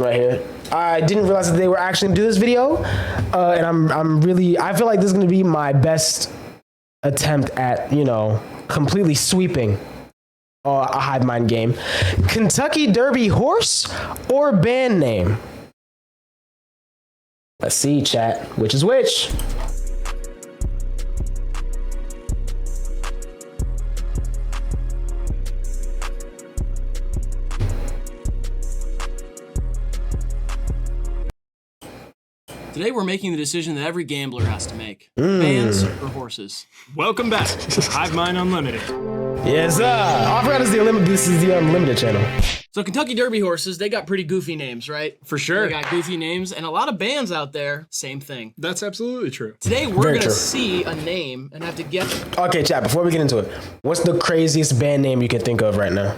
right here. I didn't realize that they were actually gonna do this video, and I feel like this is gonna be my best attempt at, you know, completely sweeping a HIVEMIND game. Kentucky Derby horse or band name? Let's see, chat. Which is which? Today we're making the decision that every gambler has to make. Bands or horses? Welcome back to HIVEMIND Unlimited. Yes, sir. I forgot this is the Unlimited channel. So Kentucky Derby horses, they got pretty goofy names, right? For sure. They got goofy names, and a lot of bands out there, same thing. That's absolutely true. Today we're going to see a name and have to guess. Okay, chat, before we get into it, what's the craziest band name you can think of right now?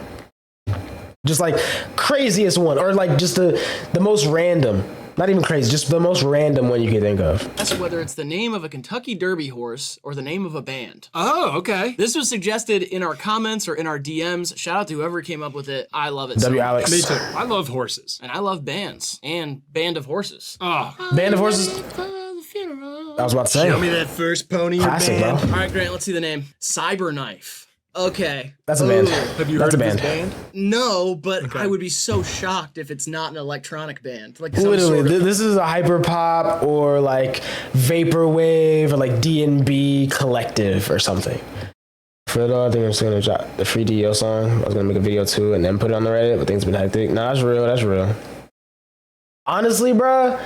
Just like craziest one, or like just the most random. Not even crazy, just the most random one you can think of. That's whether it's the name of a Kentucky Derby horse or the name of a band. Oh, okay. This was suggested in our comments or in our DMs. Shout out to whoever came up with it. I love it. W. Alex. Me too. I love horses. And I love bands and Band of Horses. Oh. Band of Horses? I was about to say. Show me that first pony in your Classic, band. bro. All right, Grant, let's see the name. Cyberknife. Okay. That's a band. Have you That's heard a of this band. band? No, but Okay. I would be so shocked if it's not an electronic band. Like some Literally, sort of, this is a hyper pop or like vaporwave or like D&B collective or something. For the I think I'm just gonna drop the free DO song. I was gonna make a video too and then put it on the Reddit, but things been hectic. No, that's real. That's real. Honestly, bruh,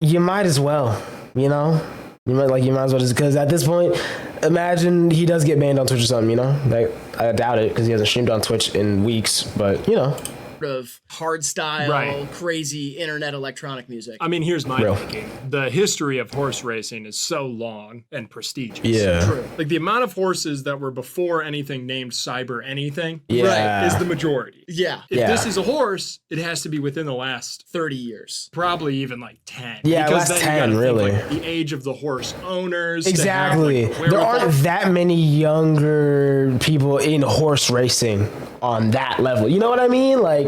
you might as well. You know, you might as well just because at this point, imagine he does get banned on Twitch or something. You know, like I doubt it because he hasn't streamed on Twitch in weeks. But you know. of hard style, Right. crazy internet electronic music. I mean, here's my Real. thinking. The history of horse racing is so long and prestigious. Yeah. True. Like the amount of horses that were before anything named cyber anything Yeah. is the majority. Yeah. If Yeah. this is a horse, it has to be within the last 30 years. probably even like 10. Yeah, because last then you gotta 10, really. Think, like, the age of the horse owners. to have, Exactly. like, There wherewithal. aren't that many younger people in horse racing on that level. You know what I mean? Like,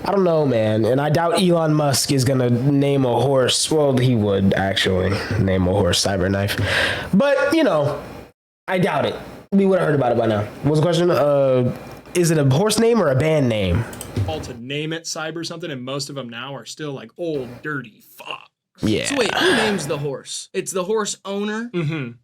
I don't know, man. And I doubt Elon Musk is going to name a horse. Well, he would actually name a horse Cyberknife. But, you know, I doubt it. We would have heard about it by now. What was the question? Is it a horse name or a band name? All to name it cyber something, and most of them now are still like old dirty fuck. Yeah. So wait, who names the horse? It's the horse owner,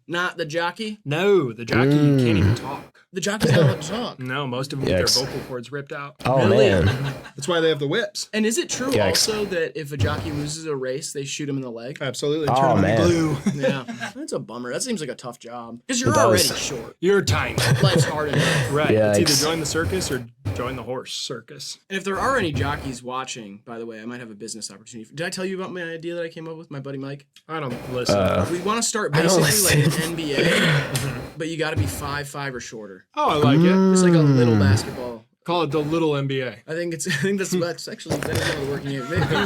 not the jockey? No, the jockey can't even talk. The jockey's not allowed to talk. No, most of them get Yikes. their vocal cords ripped out. Oh, Really? man. That's why they have the whips. And is it true Yikes. also that if a jockey loses a race, they shoot him in the leg? Absolutely. Oh, Turn them man. blue. Yeah. That's a bummer. That seems like a tough job. Because you're It does. already short. You're tiny. Life's hard enough. Right. It's Yikes. either join the circus or join the horse circus. And if there are any jockeys watching, by the way, I might have a business opportunity. Did I tell you about my idea that I came up with, my buddy Mike? I don't listen. We want to start I don't basically like an NBA, but you got to be 5'5" or shorter. Oh, I like it. Just like a little basketball. Call it the little NBA. I think that's actually that is one of the working.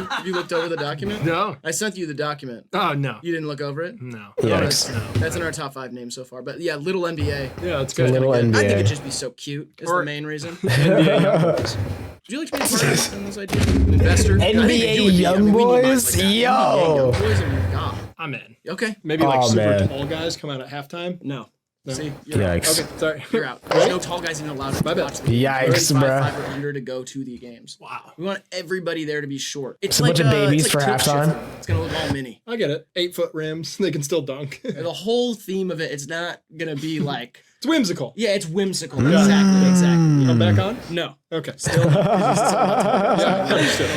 Have you looked over the document? No. I sent you the document. Oh, no. You didn't look over it? No. Yikes. That's in our top 5 names so far. But yeah, little NBA. Yeah, that's A good. little I think NBA. it'd just be so cute. Is Or- the main reason. NBA young boys. Would you like to be a part of in this idea? An investor? I think NBA you would be. young I mean, we need Mike boys? like that. Yo. NBA young boys and we've got. I'm in. Okay. Maybe like Oh, super man. tall guys come out at halftime. No. No. See? You're out. Yikes. Okay, sorry. You're out. There's no tall guys even allowed to My bad. watch the games. Yikes, Only bruh. 5'5" or under to go to the games. Wow. We want everybody there to be short. It's a bunch of babies it's for Tilt halftime? Shifter. It's gonna look all mini. I get it. 8-foot rims. They can still dunk. The whole theme of it, it's not gonna be like, It's whimsical. yeah, it's whimsical. Exactly. I'm back on? No. Okay. Still. Yeah, understood.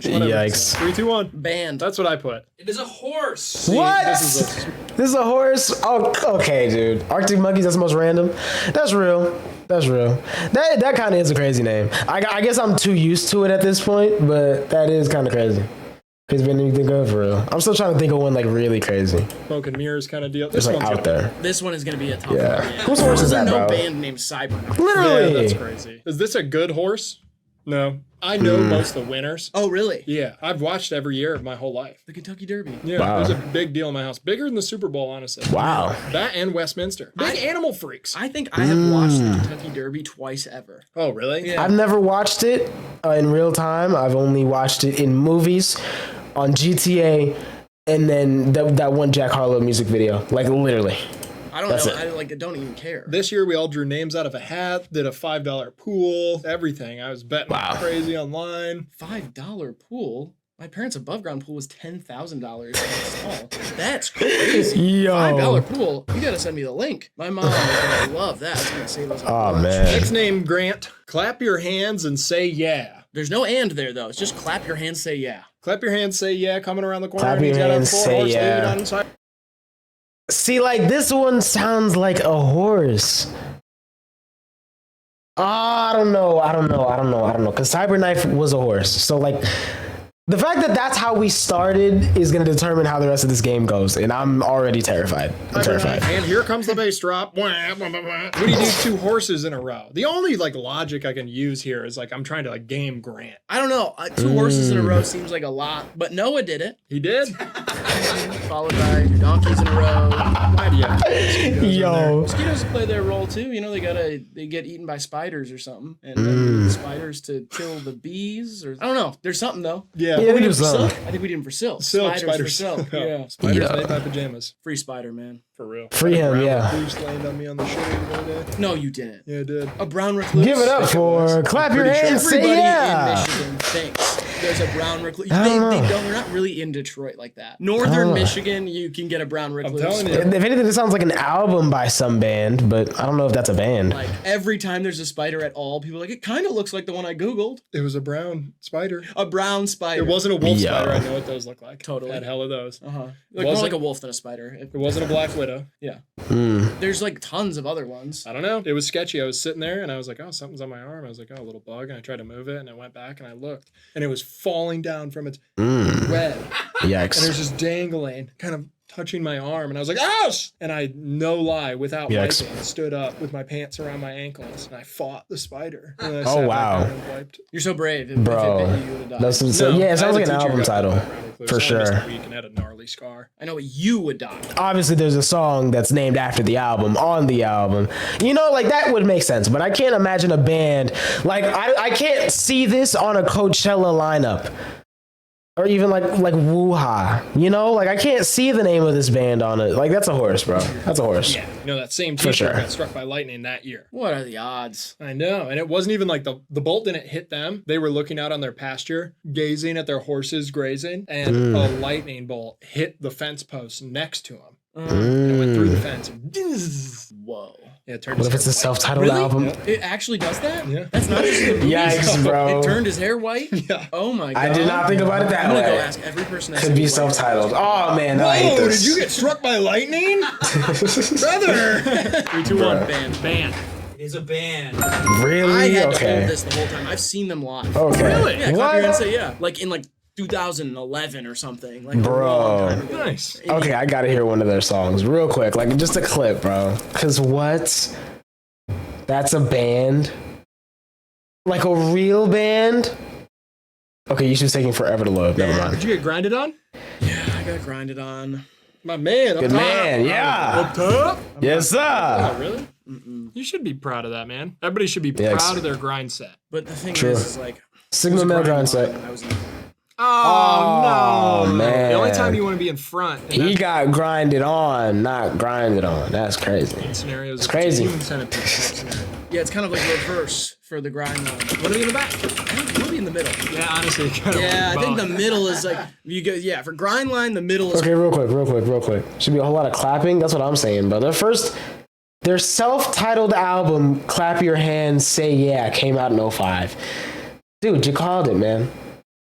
Yikes. 3, 2, 1. Band. That's what I put. It is a horse. What? This This is a horse? Oh, okay, dude. Arctic Monkeys, that's the most random. That's real. That's real. That kind of is a crazy name. I guess I'm too used to it at this point, but that is kind of crazy. Crazy band you think of, for real. I'm still trying to think of one like really crazy. smoke and mirrors kind of deal. Just like out there. This one is gonna be a tough Yeah. one. Whose horse is that, There's no bro? band named Cyber. Literally. Yeah, that's crazy. Is this a good horse? No, I know most of the winners. Oh, really? Yeah, I've watched every year of my whole life. The Kentucky Derby. Yeah, Wow. There's a big deal in my house. Bigger than the Super Bowl, honestly. Wow. That and Westminster. Big animal freaks. I think I have watched the Kentucky Derby twice ever. Oh, really? Yeah. I've never watched it in real time. I've only watched it in movies, on GTA, and then that one Jack Harlow music video. Like, literally. I don't That's know. it. I don't even care. This year we all drew names out of a hat, did a $5 pool, everything. I was betting like crazy online. $5 pool? My parents' above ground pool was $10,000. That's crazy. Yo. $5 pool. You gotta send me the link. My mom is gonna love that. It's gonna save us a Oh, bunch. man. Next name, Grant. Clap your hands and say yeah. There's no and there though. It's just clap your hands, say yeah. Clap your hands, say yeah. Coming around the corner. Clap and he's your got a hands, say four-horse yeah. lead on side. See, like, this one sounds like a horse. I don't know. Because Cyberknife was a horse. So, like, the fact that that's how we started is going to determine how the rest of this game goes. And I'm already terrified. I'm terrified. And here comes the bass drop. What do you do 2 horses in a row? The only like logic I can use here is like I'm trying to like game Grant. I don't know. 2 horses in a row seems like a lot, but Noah did it. He did. Followed by 2 donkeys in a row. Why do you have mosquitoes in there? Yo. Mosquitoes play their role too. You know, they get eaten by spiders or something, and then spiders to kill the bees. Or I don't know. There's something though. Yeah. Yeah, we do For something. silk? I think we did them for silk. Silk, Spiders spiders. for silk. Yeah. Spiders Yeah. made my pajamas. Free spider, man. For real. Free him, Brown yeah. recluse landed on me on the shoulder the other day. No, you didn't. Yeah, I did. A brown recluse. Give it up for Clap Your Hands, say Everybody yeah. in Michigan thinks there's a brown recluse. I don't know. They're not really in Detroit like that. Northern Michigan, you can get a brown recluse. telling you. If anything, it sounds like an album by some band, but I don't know if that's a band. Like every time there's a spider at all, people are like, it kind of looks like the one I Googled. It was a brown spider. A brown spider. It wasn't a wolf Yo. spider. I know what those look like. Totally. Had hell of those. Uh-huh. Like more Was like it? a wolf than a spider. It wasn't a black widow. Yeah. Mm. There's like tons of other ones. I don't know. It was sketchy. I was sitting there and I was like, oh, something's on my arm. I was like, oh, a little bug. And I tried to move it and I went back and I looked and it was falling down from its red. And it Yikes. was just dangling, kind of touching my arm. And I was like, ouch! And I, no lie, without Yikes. wiping, stood up with my pants around my ankles and I fought the spider. And I Oh, sat back wow. down and wiped. You're so brave. If Bro. it bit you, you would have died. That's No, yeah, it sounds I like had an a teacher album who got title. that brown recluse. For I only missed sure. a week and had a gnarly scar. I know you would die. Obviously, there's a song that's named after the album on the album. You know, like that would make sense, but I can't imagine a band like I can't see this on a Coachella lineup. Or even like Woo-Ha, you know? Like I can't see the name of this band on it. Like that's a horse, bro. That's a horse. Yeah, you know, that same For teacher sure. got struck by lightning that year. What are the odds? I know. And it wasn't even like the bolt didn't hit them. They were looking out on their pasture, gazing at their horses grazing, and a lightning bolt hit the fence post next to them. And it went through the fence. And Whoa. yeah, it turned What his if it's a hair self-titled Really? album? Yep. It actually does that? Yeah. That's not just in the movies. Yikes, bro. It turned his hair white? white. Yeah. Oh my god. I did not think about it that I'm gonna way. go ask every person. I Could see be white. self-titled. Oh man, no, I hate Whoa, this. did you get struck by lightning? Brother! 3, 2, 1, band. It's a band. Really? I had to Okay. hold this the whole time. I've seen them live. Okay. Really? Yeah, Clap What? Your Hands, Say Yeah. Like in like 2011 or something. Like Bro. a long time ago. Nice. Okay, I gotta hear one of their songs real quick, like just a clip, bro. Cause what? That's a band? Like a real band? Okay, you should be taking forever to load. Never mind. Did you get grinded on? Yeah, I got grinded on. My man. Up Good top. man, yeah. Up top? Yes, sir. Oh, really? You should be proud of that, man. Everybody should be Yes. proud of their grind set. But the thing True. is like Sigma Male Grind set. I was in Oh, no. man. The only time you want to be in front in He that got grinded on, not grinded on. That's crazy. scenario is It's crazy. human centipede type scenario. Yeah, it's kind of like reverse for the grind line. Want to be in the back? I think you will be in the middle. Yeah, honestly. Kind Yeah, of I think the middle is like you go. Yeah, for grind line, the middle is. Okay, real quick. Should be a whole lot of clapping. That's what I'm saying, bro. Their self-titled album, Clap Your Hands, Say Yeah, came out in 2005. Dude, you called it, man.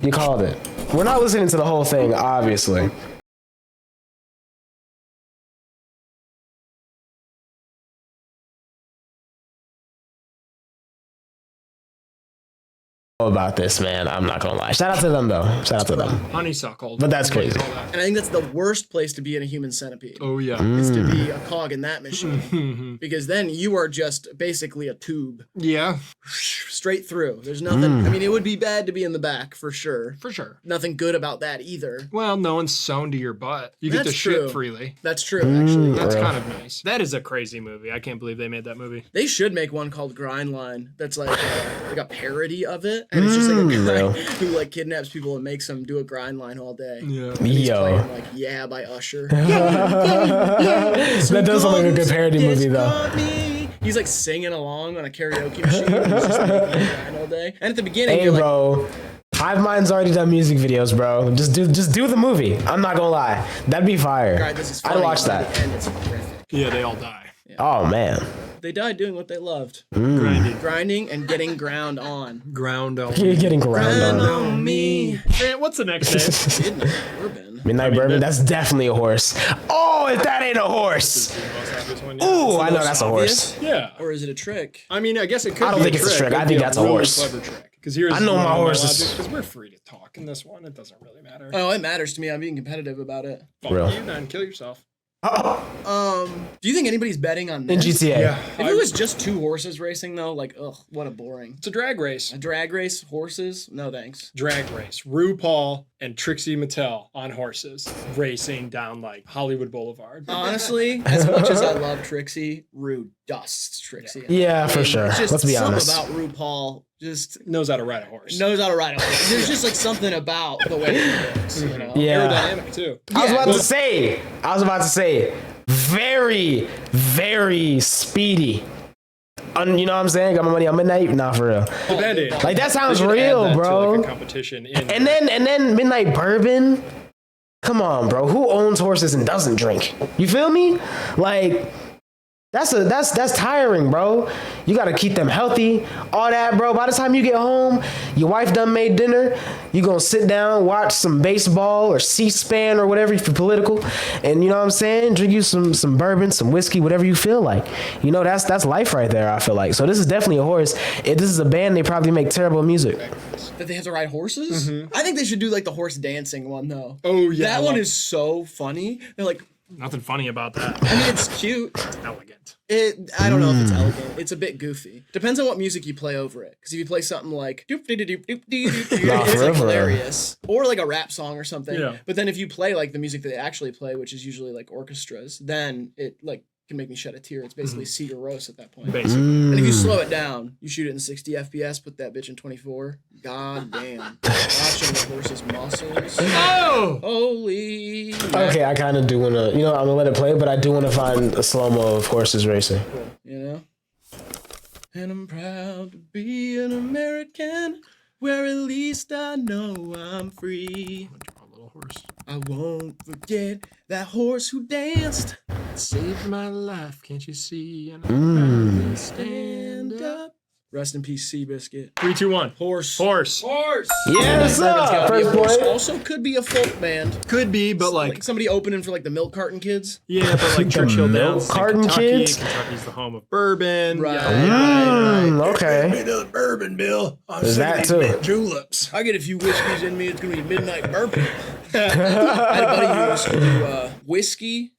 You called it. We're not listening to the whole thing, obviously. about this, man. I'm not gonna lie. Shout out to them though. Shout out to them. Honeysuckle. But that's crazy. And I think that's the worst place to be in a human centipede. Oh yeah. Is to be a cog in that machine. Because then you are just basically a tube. Yeah. Straight through. There's nothing. I mean, it would be bad to be in the back for sure. For sure. Nothing good about that either. Well, no one's sewn to your butt. You get to shit freely. That's true, actually. That's kind of nice. That is a crazy movie. I can't believe they made that movie. They should make one called Grind Line. That's like a parody of it, and it's just like a guy who like kidnaps people and makes them do a grind line all day. Yeah. And he's playing like Yeah by Usher. That does sound like a good parody movie though. He's like singing along on a karaoke machine. And he's just making a grind all day. And at the beginning, Hey, you're like, bro. HIVEMIND's already done music videos, bro. Just do the movie. I'm not gonna lie. That'd be fire. "God, this is funny." I'd watch that. And it's horrific. Yeah, they all die. Oh man. They died doing what they loved. Grinding and getting ground on. Ground on. You're getting ground on. me. Man, what's the next name? Midnight Bourbon. Midnight Bourbon, that's definitely a horse. Oh, if that ain't a horse. Ooh, I know that's a horse. Yeah. Or is it a trick? I mean, I guess it could. I don't think it's a trick. I think that's a horse. Clever trick. Because here's I know my horses. Because we're free to talk in this one. It doesn't really matter. Oh, it matters to me. I'm being competitive about it. Fuck Real. you, then kill yourself. Do you think anybody's betting on In this? GTA. Yeah. If it was just two horses racing though, like, ugh, what a boring. It's a drag race. A drag race, horses? No thanks. Drag race. RuPaul and Trixie Mattel on horses racing down like Hollywood Boulevard. Honestly, as much as I love Trixie, Rue dusts Trixie. Yeah, for sure. It's just Let's be honest. something about RuPaul just Knows how to ride a horse. knows how to ride a horse. There's just like something about the way he looks, you know? Yeah. Aerodynamic too. I was about to say, very, very speedy. You know what I'm saying? Got my money on Midnight? Nah, for real. Depending. Like that sounds They should add real, that to, bro. like, a competition in And then Midnight Bourbon. Come on, bro. Who owns horses and doesn't drink? You feel me? Like that's tiring, bro. You gotta keep them healthy, all that, bro. By the time you get home, your wife done made dinner. You gonna sit down, watch some baseball or C-SPAN or whatever if you're political, and you know what I'm saying. Drink you some bourbon, some whiskey, whatever you feel like. You know that's life right there. I feel like so. This is definitely a horse. If this is a band, they probably make terrible music. That they have to ride horses? I think they should do like the horse dancing one though. Oh, yeah, That I one love is so funny. They're like, Nothing funny about that. I mean, it's cute. Elegant. I don't know if it's elegant. It's a bit goofy. Depends on what music you play over it. Because if you play something like doop doop doop doop doop doop, it's like hilarious. Or like a rap song or something. Yeah. But then if you play like the music that they actually play, which is usually like orchestras, then it like can make me shed a tear. It's basically Sigur Rós at that point. Basically. And if you slow it down, you shoot it in 60 FPS, put that bitch in 24. God damn. Watching the horse's muscles. Oh! Holy. Okay, I kind of do want to, I'm going to let it play, but I do want to find a slow-mo of horses racing. You know? And I'm proud to be an American, where at least I know I'm free. A little horse. I won't forget that horse who danced. Saved my life, can't you see? And I'm proud to Stand up. Rest in peace, Seabiscuit. 3, 2, 1. Horse. Horse. Horse. Yes, Gotta be a first horse. point. Also could be a folk band. Could be, but Like somebody opening for like the milk carton kids. yeah, but like Churchill milk Downs in carton Kentucky. kids? Kentucky's the home of bourbon. Right. Yeah. Okay. The bourbon, Bill. I'm There's that too. Juleps. I get a few whiskeys in me. It's gonna be midnight bourbon. I had a buddy who used to do whiskey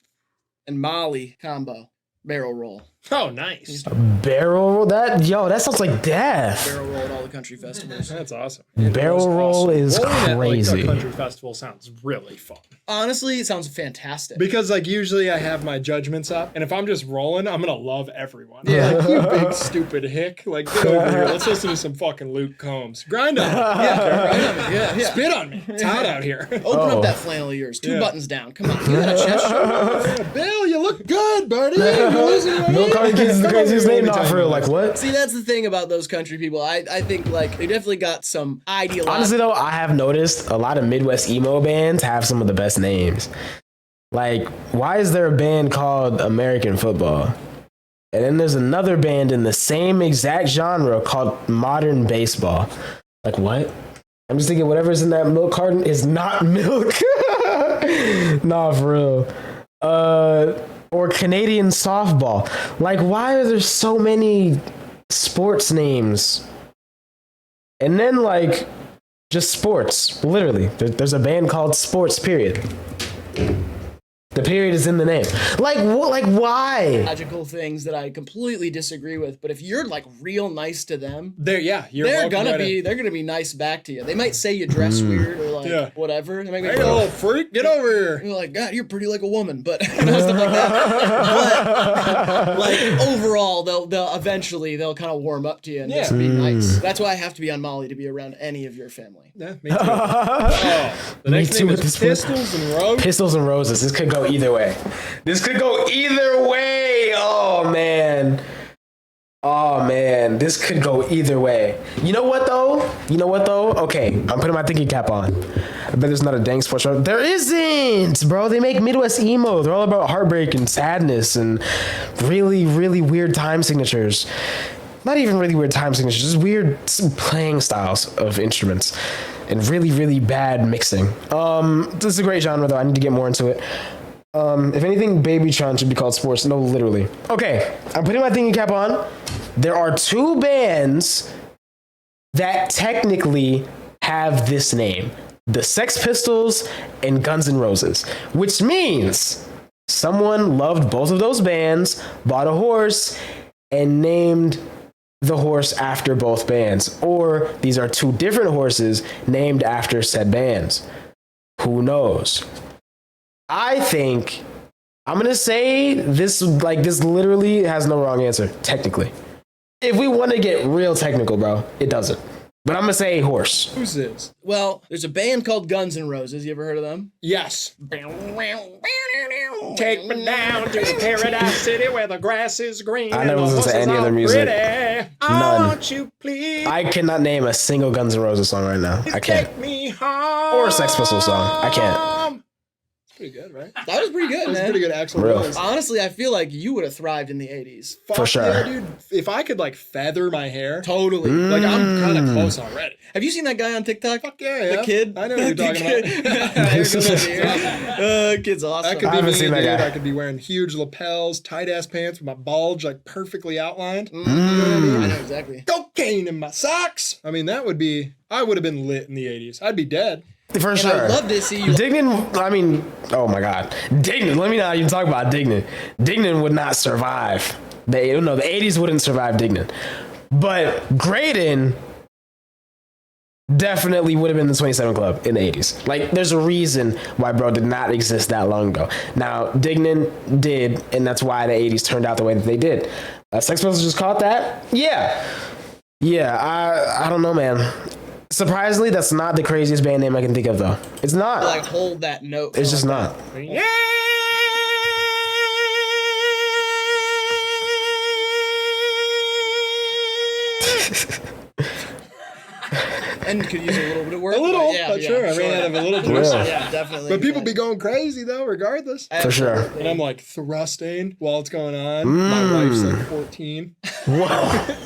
and Molly combo barrel roll. Oh, nice. Barrel roll? That sounds like death. Barrel roll at all the country festivals. That's awesome. Barrel roll is Rolling at, like, crazy. a country festival sounds really fun. Honestly, it sounds fantastic. Because like usually I have my judgments up, and if I'm just rolling, I'm gonna love everyone. Yeah, like, you big stupid hick. Like get over here. Let's listen to some fucking Luke Combs. Grind on me. Yeah. Spit on me. It's hot out here. Open up that flannel of yours. Two buttons down. Come on. You got a chest show? Bill, you look good, buddy. You're losing weight. Milk carton kids is the craziest name. Not for real. Like what? See, that's the thing about those country people. I think like they definitely got some ideology. Honestly though, I have noticed a lot of Midwest emo bands have some of the best names. Like, why is there a band called American Football? And then there's another band in the same exact genre called Modern Baseball. Like, what? I'm just thinking whatever's in that milk carton is not milk. Nah, for real. Or Canadian Softball. Like, why are there so many sports names? And then like just sports. Literally, there's a band called Sports. Period. The period is in the name. Like what? Like why? Logical things that I completely disagree with, but if you're like real nice to them, you're gonna be nice back to you. They might say you dress weird or like whatever. They might hey, little freak, get over here. You're like, God, you're pretty like a woman, but stuff like that. But like overall, they'll eventually kind of warm up to you and just be nice. That's why I have to be on Molly to be around any of your family. Yeah, me too. The next name is Pistols and Roses. Pistols and Roses. This could go either way. This could go either way. Oh man. This could go either way. You know what though? Okay, I'm putting my thinking cap on. I bet there's not a dang sports show. There isn't, bro. They make Midwest emo. They're all about heartbreak and sadness and really, really weird time signatures. Not even really weird time signatures, just weird playing styles of instruments and really, really bad mixing. This is a great genre though. I need to get more into it. If anything, Babytron should be called sports. No, literally. Okay, I'm putting my thinking cap on. There are two bands that technically have this name. The Sex Pistols and Guns N' Roses. Which means someone loved both of those bands, bought a horse, and named the horse after both bands. Or these are two different horses named after said bands. Who knows? I think I'm gonna say this literally has no wrong answer, technically. If we want to get real technical, bro, it doesn't. But I'm gonna say horse. Who's this? Well, there's a band called Guns N' Roses. You ever heard of them? Yes. Take me down to Paradise City where the grass is green. I never listened to any other music. None. Won't you please? I cannot name a single Guns N' Roses song right now. I can't. Take me home. Or a Sex Pistols song. I can't. Pretty good, right? That was pretty good, man. Pretty good, actual Real. Rose. Honestly, I feel like you would have thrived in the 80s. For sure. Yeah, dude. If I could like feather my hair, Totally. like I'm kind of close already. Have you seen that guy on TikTok? Fuck yeah. The kid? I know what you're talking about. Kid's awesome. That could I be haven't me, seen that dude. guy. I could be wearing huge lapels, tight ass pants with my bulge like perfectly outlined. I know exactly. Cocaine in my socks. I mean, I would have been lit in the 80s. I'd be dead. For sure. I'd love to see you. Dignan, I mean, oh my God. Dignan, let me not even talk about Dignan. Dignan would not survive. The 80s wouldn't survive Dignan. But Graydon definitely would have been the 27 Club in the 80s. Like, there's a reason why bro did not exist that long ago. Now, Dignan did, and that's why the 80s turned out the way that they did. Sex Pistols just caught that? Yeah, I don't know, man. Surprisingly, that's not the craziest band name I can think of, though. It's not. Like, hold that note. It's just not. Yeah. And could use a little bit of work. A little, yeah, but sure. I ran out of a little bit. Yeah, definitely. But people be going crazy though, regardless. For sure. And I'm like thrusting while it's going on. My wife's like 14. Whoa.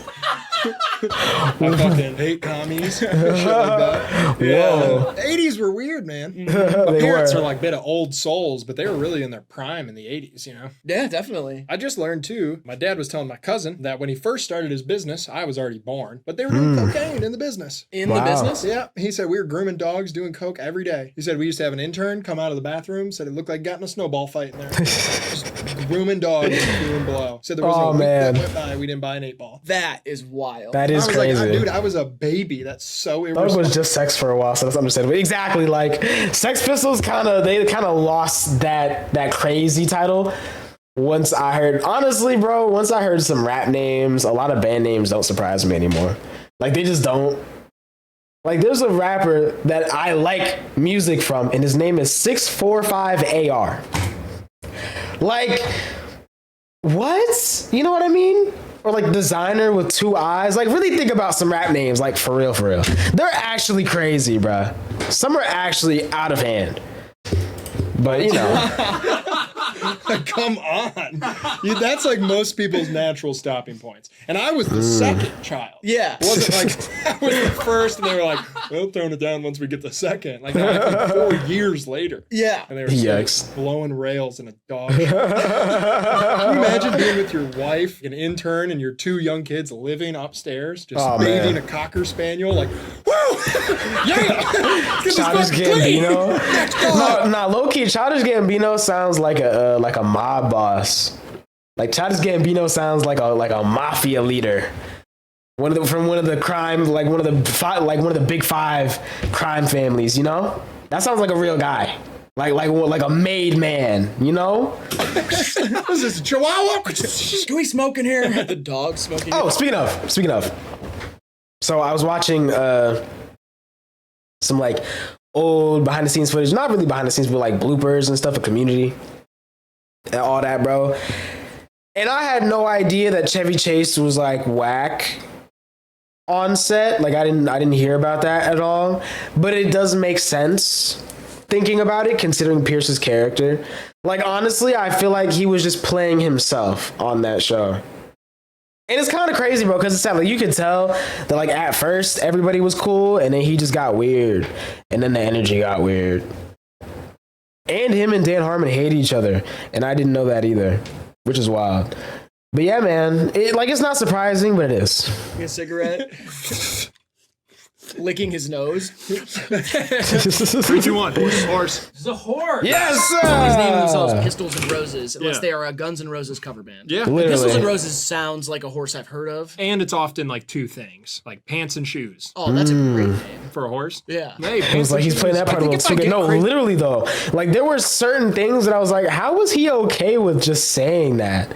I fucking hate commies. Shit like that. Whoa. The 80s were weird, man. My They parents were. are like a bit of old souls, but they were really in their prime in the 80s, you know? Yeah, definitely. I just learned too, my dad was telling my cousin that when he first started his business, I was already born, but they were doing cocaine in the business. In Wow. the business? Yeah, he said we were grooming dogs, doing coke every day. He said we used to have an intern come out of the bathroom, said it looked like getting a snowball fight in there. Just grooming dogs, doing blow. Said there was Oh, a week man. that went by, we didn't buy an 8-ball. That is wild. That is I was crazy. like, dude, I was a baby. That's so That irresponsible. was just sex for a while, so that's understandable. Exactly, like Sex Pistols kind of lost that crazy title. Once I heard some rap names, a lot of band names don't surprise me anymore. Like they just don't. Like there's a rapper that I like music from, and his name is 645AR. Like, what? You know what I mean? Or like Designer with 2 eyes. Like really think about some rap names, like for real. They're actually crazy, bruh. Some are actually out of hand. But you know. Come on. That's like most people's natural stopping points. And I was the second child. Yeah. It wasn't like I was the first and they were like, we'll tone it down once we get the second. Like, that was like 4 years later. Yeah. And they were still blowing rails in a dog show. Can you imagine being with your wife, an intern, and your 2 young kids living upstairs, just bathing a Cocker Spaniel, like, woo! Yeah! Childish Gambino. No, low key, Childish Gambino sounds like a mob boss. Like Childish Gambino sounds like a mafia leader. From one of the crime, like one of the big 5 crime families. You know, that sounds like a real guy. Like a made man, you know? What is this, a Chihuahua? Can we smoke in here? The dog smoking. Oh, speaking of. So I was watching some like old behind the scenes footage, not really behind the scenes, but like bloopers and stuff of Community and all that, bro. And I had no idea that Chevy Chase was like whack on set. Like I didn't hear about that at all. But it does make sense thinking about it, considering Pierce's character. Like honestly, I feel like he was just playing himself on that show. And it's kind of crazy, bro, because it's sad. Like you could tell that like at first everybody was cool, and then he just got weird, and then the energy got weird. And him and Dan Harmon hate each other, and I didn't know that either, which is wild. But yeah, man, it's not surprising, but it is. A cigarette. Licking his nose. 3, 2, 1. Horse. This is a horse. Yes, sir! Always name themselves Pistols and Roses, unless they are a Guns N' Roses cover band. Yeah. Literally. Pistols and Roses sounds like a horse I've heard of. And it's often like 2 things, like pants and shoes. Oh, that's a great name. For a horse? Yeah. Hey, It was like he's playing that part a little too good. No, literally though, like there were certain things that I was like, how was he okay with just saying that?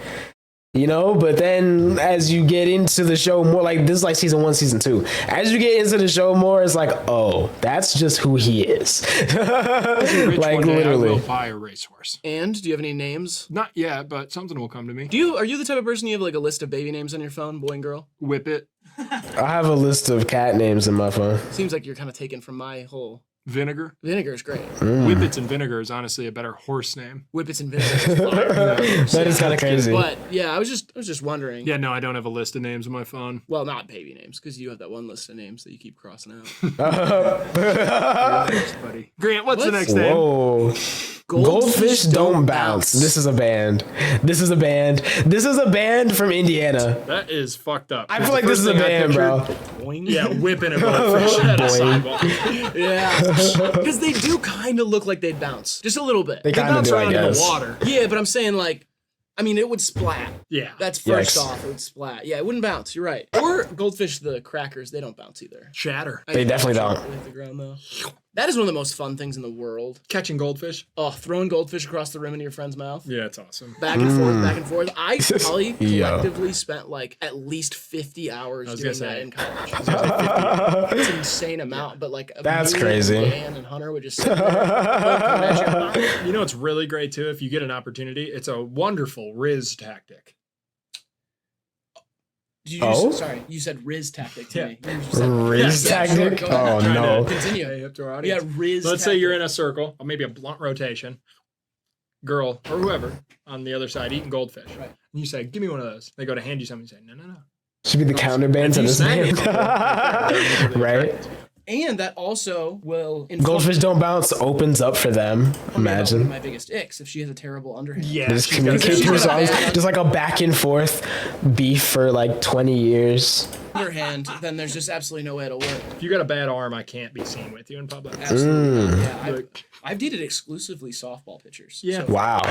You know, but then as you get into the show more, like this is like season 1, season 2. As you get into the show more, it's like, oh, that's just who he is. Like literally. I will buy a racehorse. And do you have any names? Not yet, but something will come to me. Are you the type of person you have like a list of baby names on your phone, boy and girl? Whip it. I have a list of cat names in my phone. Seems like you're kind of taken from my whole. Vinegar. Vinegar's great. Whippets and Vinegar is honestly a better horse name. Whippets and Vinegar is fire. That is kind of crazy. But yeah, I was just wondering. Yeah, no, I don't have a list of names on my phone. Well, not baby names, because you have that one list of names that you keep crossing out. Buddy. Grant, what's the next name? Whoa. Goldfish don't bounce. This is a band. This is a band from Indiana. That is fucked up. I feel like this is a band, bro. Boing. Yeah, whipping a goldfish at a sidewalk. Yeah, because they do kind of look like they'd bounce, just a little bit. They kind of Bounce do, I around in the guess. water. Yeah, but I'm saying like, I mean, it would splat. Yeah. That's first Yikes. off, it would splat. Yeah, it wouldn't bounce. You're right. Or goldfish, the crackers, they don't bounce either. Shatter. They definitely don't. Hit the ground though. That is one of the most fun things in the world. Catching goldfish. Oh, throwing goldfish across the rim into your friend's mouth. Yeah, it's awesome. Back and forth, back and forth. I probably Yeah. collectively spent like at least 50 hours I was doing gonna that say. in college. It's an insane amount, but like That's me, crazy. Dan and Hunter would just sit there. You know what's really great too? If you get an opportunity, it's a wonderful Riz tactic. Sorry, you said Riz tactic to me. You said- Riz Yeah, sure, tactic? go ahead. Oh Trying no. to Continue. Hey, up to our Yeah, audience. Riz Let's say tactic. you're in a circle, or maybe a blunt rotation. Girl or whoever on the other side eating goldfish. Right. And you say, "Give me one of those." They go to hand you something. You say, "No, no, no." Should be the counter band to If you this snag band. it, Right? And that also will inform Goldfish don't bounce opens up for them. me about one of Imagine. my biggest icks if she has a terrible underhand. Yeah, They just she's gotta communicate say- through she's got a songs. bad- Just like a back and forth beef for like 20 years. Underhand, then there's just absolutely no way it'll work. If you got a bad arm, I can't be seen with you in public. Absolutely. Mm. Yeah, I've dated exclusively softball pitchers. Yeah. So- Wow.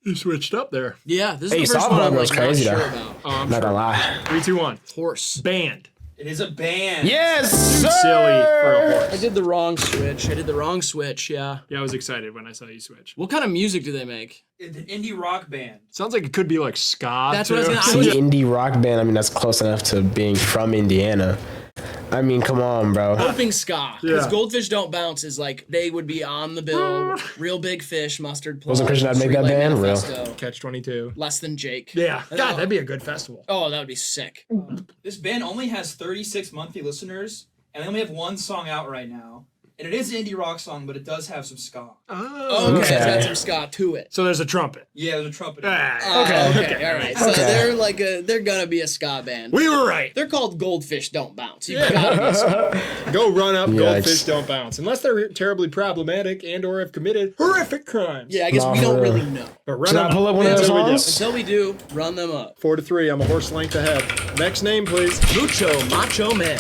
You switched up there. Yeah, this is Hey, the first softball one I'm goes like crazy, not though. sure about. I'm Not gonna lie. 3, 2, 1. Horse. Band. It is a band. Yes, Too sir! silly for a I horse. did the wrong switch. Yeah. Yeah, I was excited when I saw you switch. What kind of music do they make? It's an indie rock band. Sounds like it could be like ska. That's what I was too. gonna- See, indie rock band, I mean, that's close enough to being from Indiana. I mean, come on, bro. Hoping ska. Because Yeah. Goldfish Don't Bounce is like, they would be on the bill. Real Big Fish, Mustard Plum. Wasn't Christian I'd make that Streetlight band? Real. Manifesto, Catch 22. Less Than Jake. Yeah. God, that'd be a good festival. Oh, that would be sick. This band only has 36 monthly listeners, and they only have one song out right now. And it is an indie rock song, but it does have some ska. Oh, Okay, Okay. so that's some ska to it. So there's a trumpet. Yeah, there's a trumpet. Ah, Okay, all right. So Okay. they're gonna be a ska band. we were right. They're called Goldfish Don't Bounce. You gotta be a ska. Go run up, Yikes. goldfish don't bounce. Unless they're terribly problematic and or have committed horrific crimes. Yeah, I guess Nah, we don't for real. really know. But run Should I up. pull up one of their Until we do. songs? Until we do, run them up. 4-3. I'm a horse length ahead. Next name, please. Mucho Macho Man.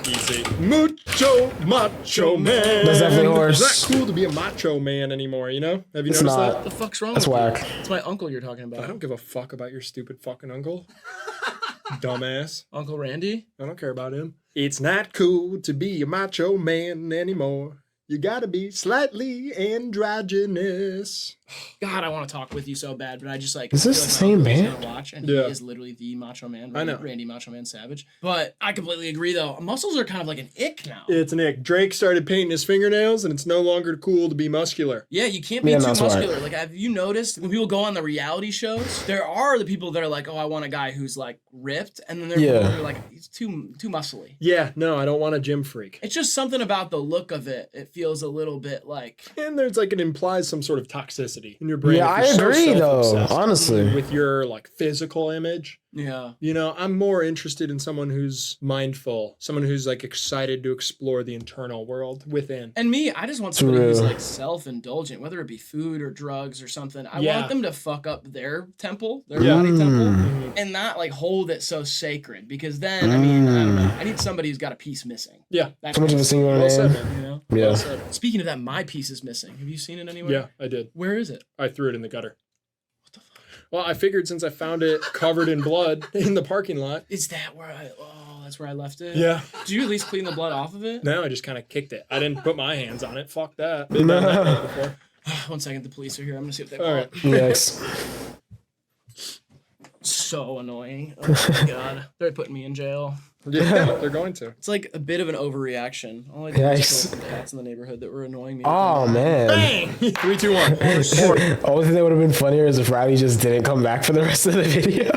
Easy. Mucho macho man. That's definitely horse. It's not cool to be a macho man anymore, you know? Have you It's noticed not. What the fuck's wrong That's with whack. you? It's my uncle you're talking that? I about. don't give a fuck about your stupid fucking uncle. Dumbass. Uncle Randy? I don't care about him. It's not cool to be a macho man anymore. You gotta be slightly androgynous. God, I want to talk with you so bad, but I just like. Is this feel the my same uncle's band? gonna watch, and Yeah. he is literally the Macho Man. I know. Randy Macho Man Savage. But I completely agree, though. Muscles are kind of like an ick now. It's Nick. Drake started painting his fingernails, and it's no longer cool to be muscular. Yeah, you can't be Yeah, too that's right. muscular. Like, have you noticed when people go on the reality shows, there are the people that are like, "Oh, I want a guy who's like ripped," and then there are people Yeah. who are like, "He's too muscly." Yeah, no, I don't want a gym freak. It's just something about the look of it. It feels a little bit like. And there's like, it implies some sort of toxicity in your brain. Yeah, if I you're so agree though. self-obsessed Honestly. with your like physical image. Yeah. You know, I'm more interested in someone who's mindful, someone who's like excited to explore the internal world within. And me, I just want somebody who's True. like self-indulgent, whether it be food or drugs or something. I Yeah. want them to fuck up their temple, their Yeah. body temple, Mm. and not like hold it so sacred. Because then, I mean, I don't know. I need somebody who's got a piece missing. Yeah. That's So much of a what singular Well said, name. man. you know. Yeah. Well said. Speaking of that, my piece is missing. Have you seen it anywhere? Yeah, I did. Where is it? I threw it in the gutter. Well, I figured since I found it covered in blood in the parking lot. Is that where I? Oh, that's where I left it. Yeah. Did you at least clean the blood off of it? No, I just kind of kicked it. I didn't put my hands on it. Fuck that. Been done that before. 1 second, the police are here. I'm gonna see if they. All right. Yes. So annoying. Oh my god, they're putting me in jail. Yeah, they're going to. It's like a bit of an overreaction. All I did was Yikes. kill the cats in the neighborhood that were annoying me. Oh man. Bang! 3, 2, 1. Only thing that would have been funnier is if Riley just didn't come back for the rest of the video.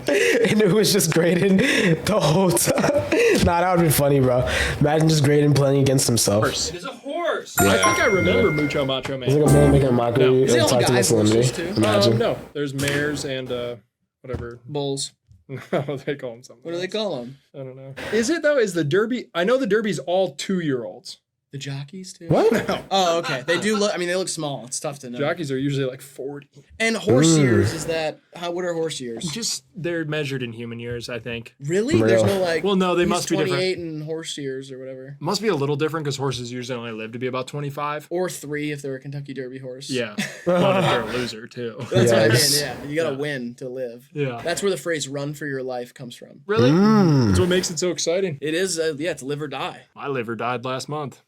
And it was just grading the whole time. Nah, that would be funny, bro. Imagine just grading playing against himself. Horse. It is a horse. I think I remember Mucho Macho Man. It's like a man making a mockery No. Is it of all talking guys' masculinity. horses, too? Imagine. No, there's mares and whatever. Bulls. No, they call them something. What do they else. call them? I don't know. Is it though? Is the Derby? I know the Derby's all 2-year-olds. The jockeys too. What? Oh, okay. They do look. I mean, they look small. It's tough to know. Jockeys are usually like 40. And horse years is that? How? What are horse years? Just they're measured in human years, I think. Really? Real. There's no like. Well, no, they he's must be different. 28 in horse years or whatever. Must be a little different because horses usually only live to be about 25. Or 3 if they're a Kentucky Derby horse. Yeah, well, if they're a loser too. That's what I mean. Yes. Yeah, you gotta Yeah. win to live. Yeah. That's where the phrase "run for your life" comes from. Really? Mm. That's what makes it so exciting. It is. Yeah, it's live or die. My liver died last month.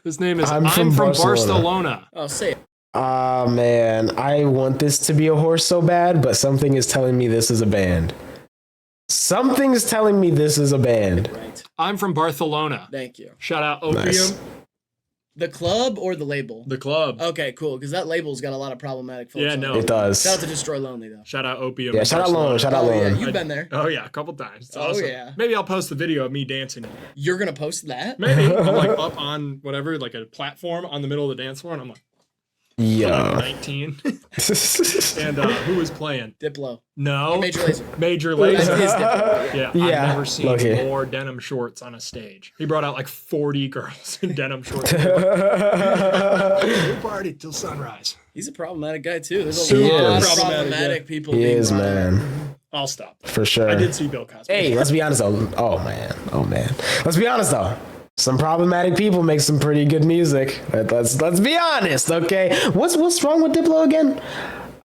His name is I'm I'm from from Barcelona. Barcelona. Oh, say it. Ah man, I want this to be a horse so bad, but something is telling me this is a band. Something's telling me this is a band. Right. I'm from Barcelona. Thank you. Shout out Opium, Nice. The club or the label? the club. Okay, cool. Because that label's got a lot of problematic folks. Yeah, on no. it. It does. Shout out to Destroy Lonely though. Shout out Opium. Yeah, in shout out Barcelona. Lone, shout out Oh yeah, Lone. you've been there. Oh yeah, a couple times. It's Oh, awesome. yeah. Maybe I'll post the video of me dancing. You're gonna post that? Maybe I'm like up on whatever, like a platform on the middle of the dance floor, and I'm like Yo. 19. And who was playing? Diplo. No, Major Lazer. Major That's Lazer. his Diplo. Yeah, Yeah, I've never seen lucky. more denim shorts on a stage. He brought out like 40 girls in denim shorts. We'll party till sunrise. He's a problematic guy too. There's a Super lot of problematic, problematic yeah. people. He being is, brought up. man. I'll stop. For sure. I did see Bill Cosby. Hey, let's be honest though. Oh man. Let's be honest though. Some problematic people make some pretty good music. Let's be honest, okay? What's wrong with Diplo again?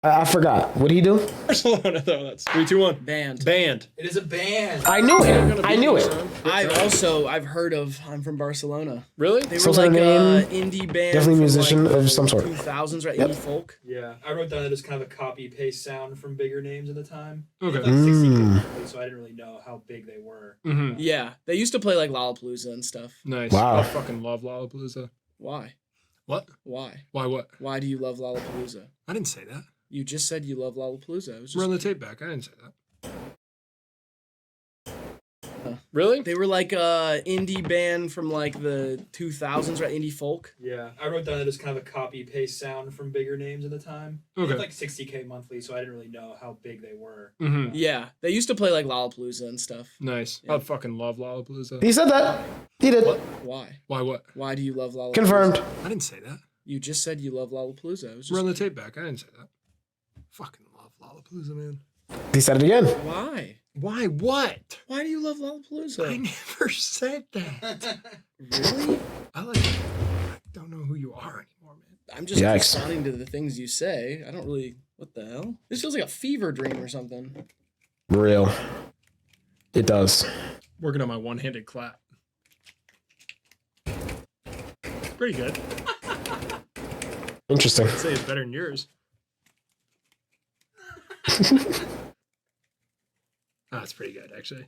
I forgot. What'd he do? Barcelona though. That's 3, 2, 1. Band. Band. It is a band. I knew it. I knew it. I've heard of. I'm from Barcelona. Really? They were Some like sort of a name? indie band. Definitely from, musician like, of some sort. 2000s, right? Yep. Indie folk. Yeah, I wrote down that it's kind of a copy paste sound from bigger names at the time. Okay. Like 16 Mm. people, so I didn't really know how big they were. Mm-hmm. Yeah, they used to play like Lollapalooza and stuff. Nice. Wow. I fucking love Lollapalooza. Why? What? Why? Why what? Why do you love Lollapalooza? I didn't say that. You just said you love Lollapalooza. It was just Run the tape back. I didn't say that. Really? They were like a indie band from like the 2000s, right? Indie folk. Yeah, I wrote down that as kind of a copy paste sound from bigger names at the time. They Okay. had like 60K monthly, so I didn't really know how big they were. Mm-hmm. Yeah, they used to play like Lollapalooza and stuff. Nice. Yeah. I fucking love Lollapalooza. He said that. He did. Why? Why? What? Why do you love Lollapalooza? Confirmed. I didn't say that. You just said you love Lollapalooza. I was just Run the tape back. I didn't say that. Fucking love Lollapalooza, man. He said it again. Why? Why? What? Why do you love Lollapalooza? I never said that. Really? I don't know who you are anymore, man. I'm just Yikes. responding to the things you say. I don't really. What the hell? This feels like a fever dream or something. Real. It does. Working on my one-handed clap. Pretty good. Interesting. I'd say it's better than yours. Oh, it's pretty good, actually.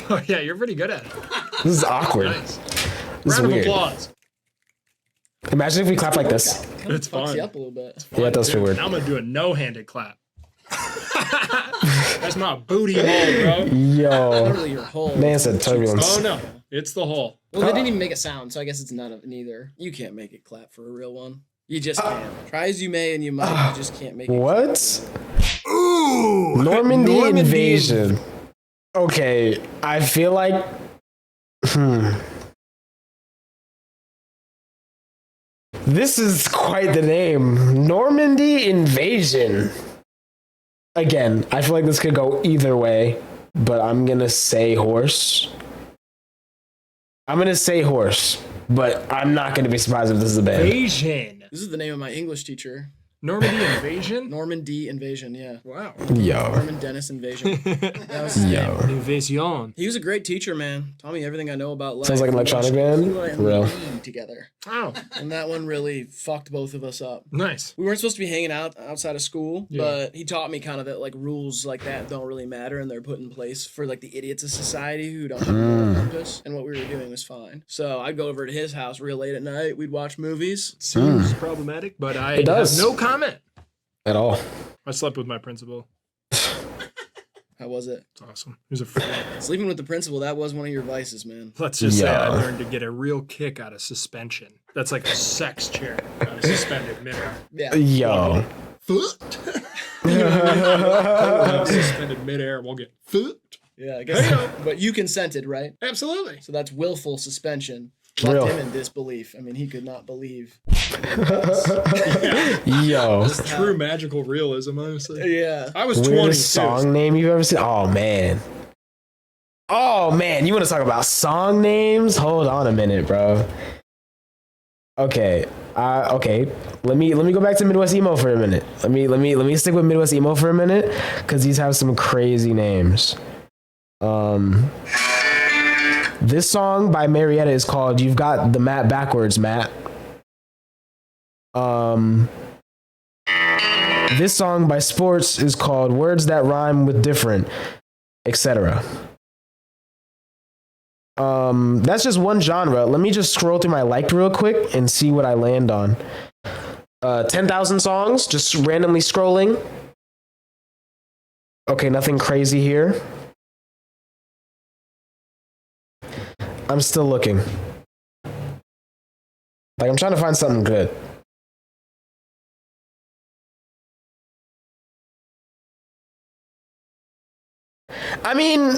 Oh, yeah, you're pretty good at it. This is awkward. Nice. This is Round of weird. applause. Imagine if we clap like this. Kind of It's fucks fun. you up a little bit. Yeah, it does feel weird. Now I'm going to do a no-handed clap. That's my booty hole, bro. Yo. Literally your whole. Man said turbulence. Oh, no. It's the hole. Well, they didn't even make a sound, so I guess it's none of neither. You can't make it clap for a real one. You just can't. Try as you may, and you might. You just can't make it. What? Ooh! Normandy invasion. Okay, I feel like. This is quite the name. Normandy invasion. Again, I feel like this could go either way, but I'm gonna say horse. But I'm not gonna be surprised if this is a band. Invasion. This is the name of my English teacher. Normandy invasion? Norman D. Invasion, yeah. Wow. Yo. Norman Dennis Invasion. That was his name. Yo. Invasion. He was a great teacher, man. Taught me everything I know about life. Sounds like an We electronic watched band. Sheila and Real. Lee together. Oh, And that one really fucked both of us up. nice. We weren't supposed to be hanging out outside of school, Yeah. but he taught me kind of that like rules like that don't really matter and they're put in place for like the idiots of society who don't have a moral compass. And what we were doing was fine. So I'd go over to his house real late at night. We'd watch movies. Seems problematic, but I It does. have no comment. At all. I slept with my principal. How was it? It's awesome. He was a freak. Sleeping with the principal, that was one of your vices, man. Let's just say I Yeah. learned to get a real kick out of suspension. That's like a sex chair out of suspended midair. Yeah. Yo. Foot. Suspended midair won't get foot. Yeah, I guess. But you consented, right? Absolutely. So that's willful suspension. Left Real. him in disbelief. I mean, he could not believe. Yo. It's true magical realism, honestly. Yeah. I was 20 Weirdest song name you've ever seen? Oh man. Oh man, you want to talk about song names? Hold on a minute, bro. Okay. Okay. Let me go back to Midwest emo for a minute. Let me stick with Midwest emo for a minute cuz these have some crazy names. This song by Marietta is called You've Got the Mat Backwards, Matt. This song by Sports is called Words That Rhyme with Different, etc. That's just one genre. Let me just scroll through my liked real quick and see what I land on. 10,000 songs, just randomly scrolling. Okay, nothing crazy here. I'm still looking. Like, I'm trying to find something good. I mean,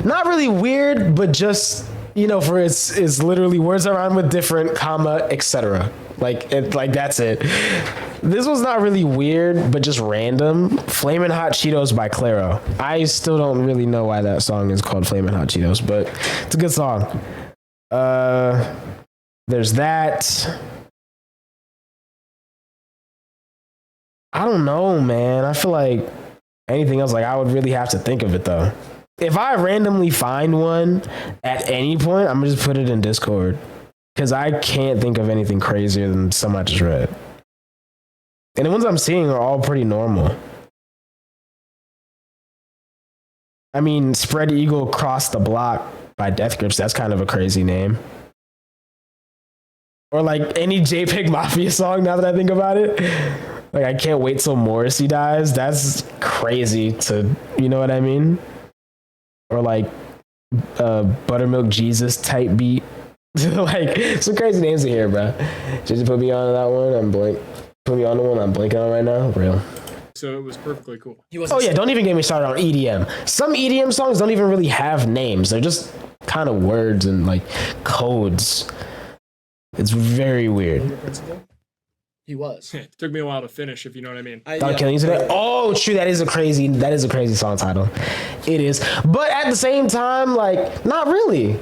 not really weird, but just, you know, for it's literally words that rhyme with different, comma, etc. Like that's it. This was not really weird, but just random. Flamin' Hot Cheetos by Claro. I still don't really know why that song is called Flamin' Hot Cheetos, but it's a good song. There's that. I don't know, man. I feel like anything else, like I would really have to think of it though. If I randomly find one at any point, I'm gonna just put it in Discord because I can't think of anything crazier than some I just read. And the ones I'm seeing are all pretty normal. I mean, Spread Eagle Cross the Block by Death Grips, that's kind of a crazy name. Or like any JPEG Mafia song, now that I think about it. Like, I can't wait till Morrissey dies. That's crazy to, you know what I mean? or like Buttermilk Jesus type beat. Like some crazy names in here, bro. Just put me on that one. Put me on the one I'm blanking on right now. Real. So it was perfectly cool. Oh yeah, don't even get me started on EDM. Some EDM songs don't even really have names. They're just kind of words and like codes. It's very weird. He was. It took me a while to finish, if you know what I mean. Dog Killing You Today? Oh, true. That is a crazy song title. It is. But at the same time, like, not really.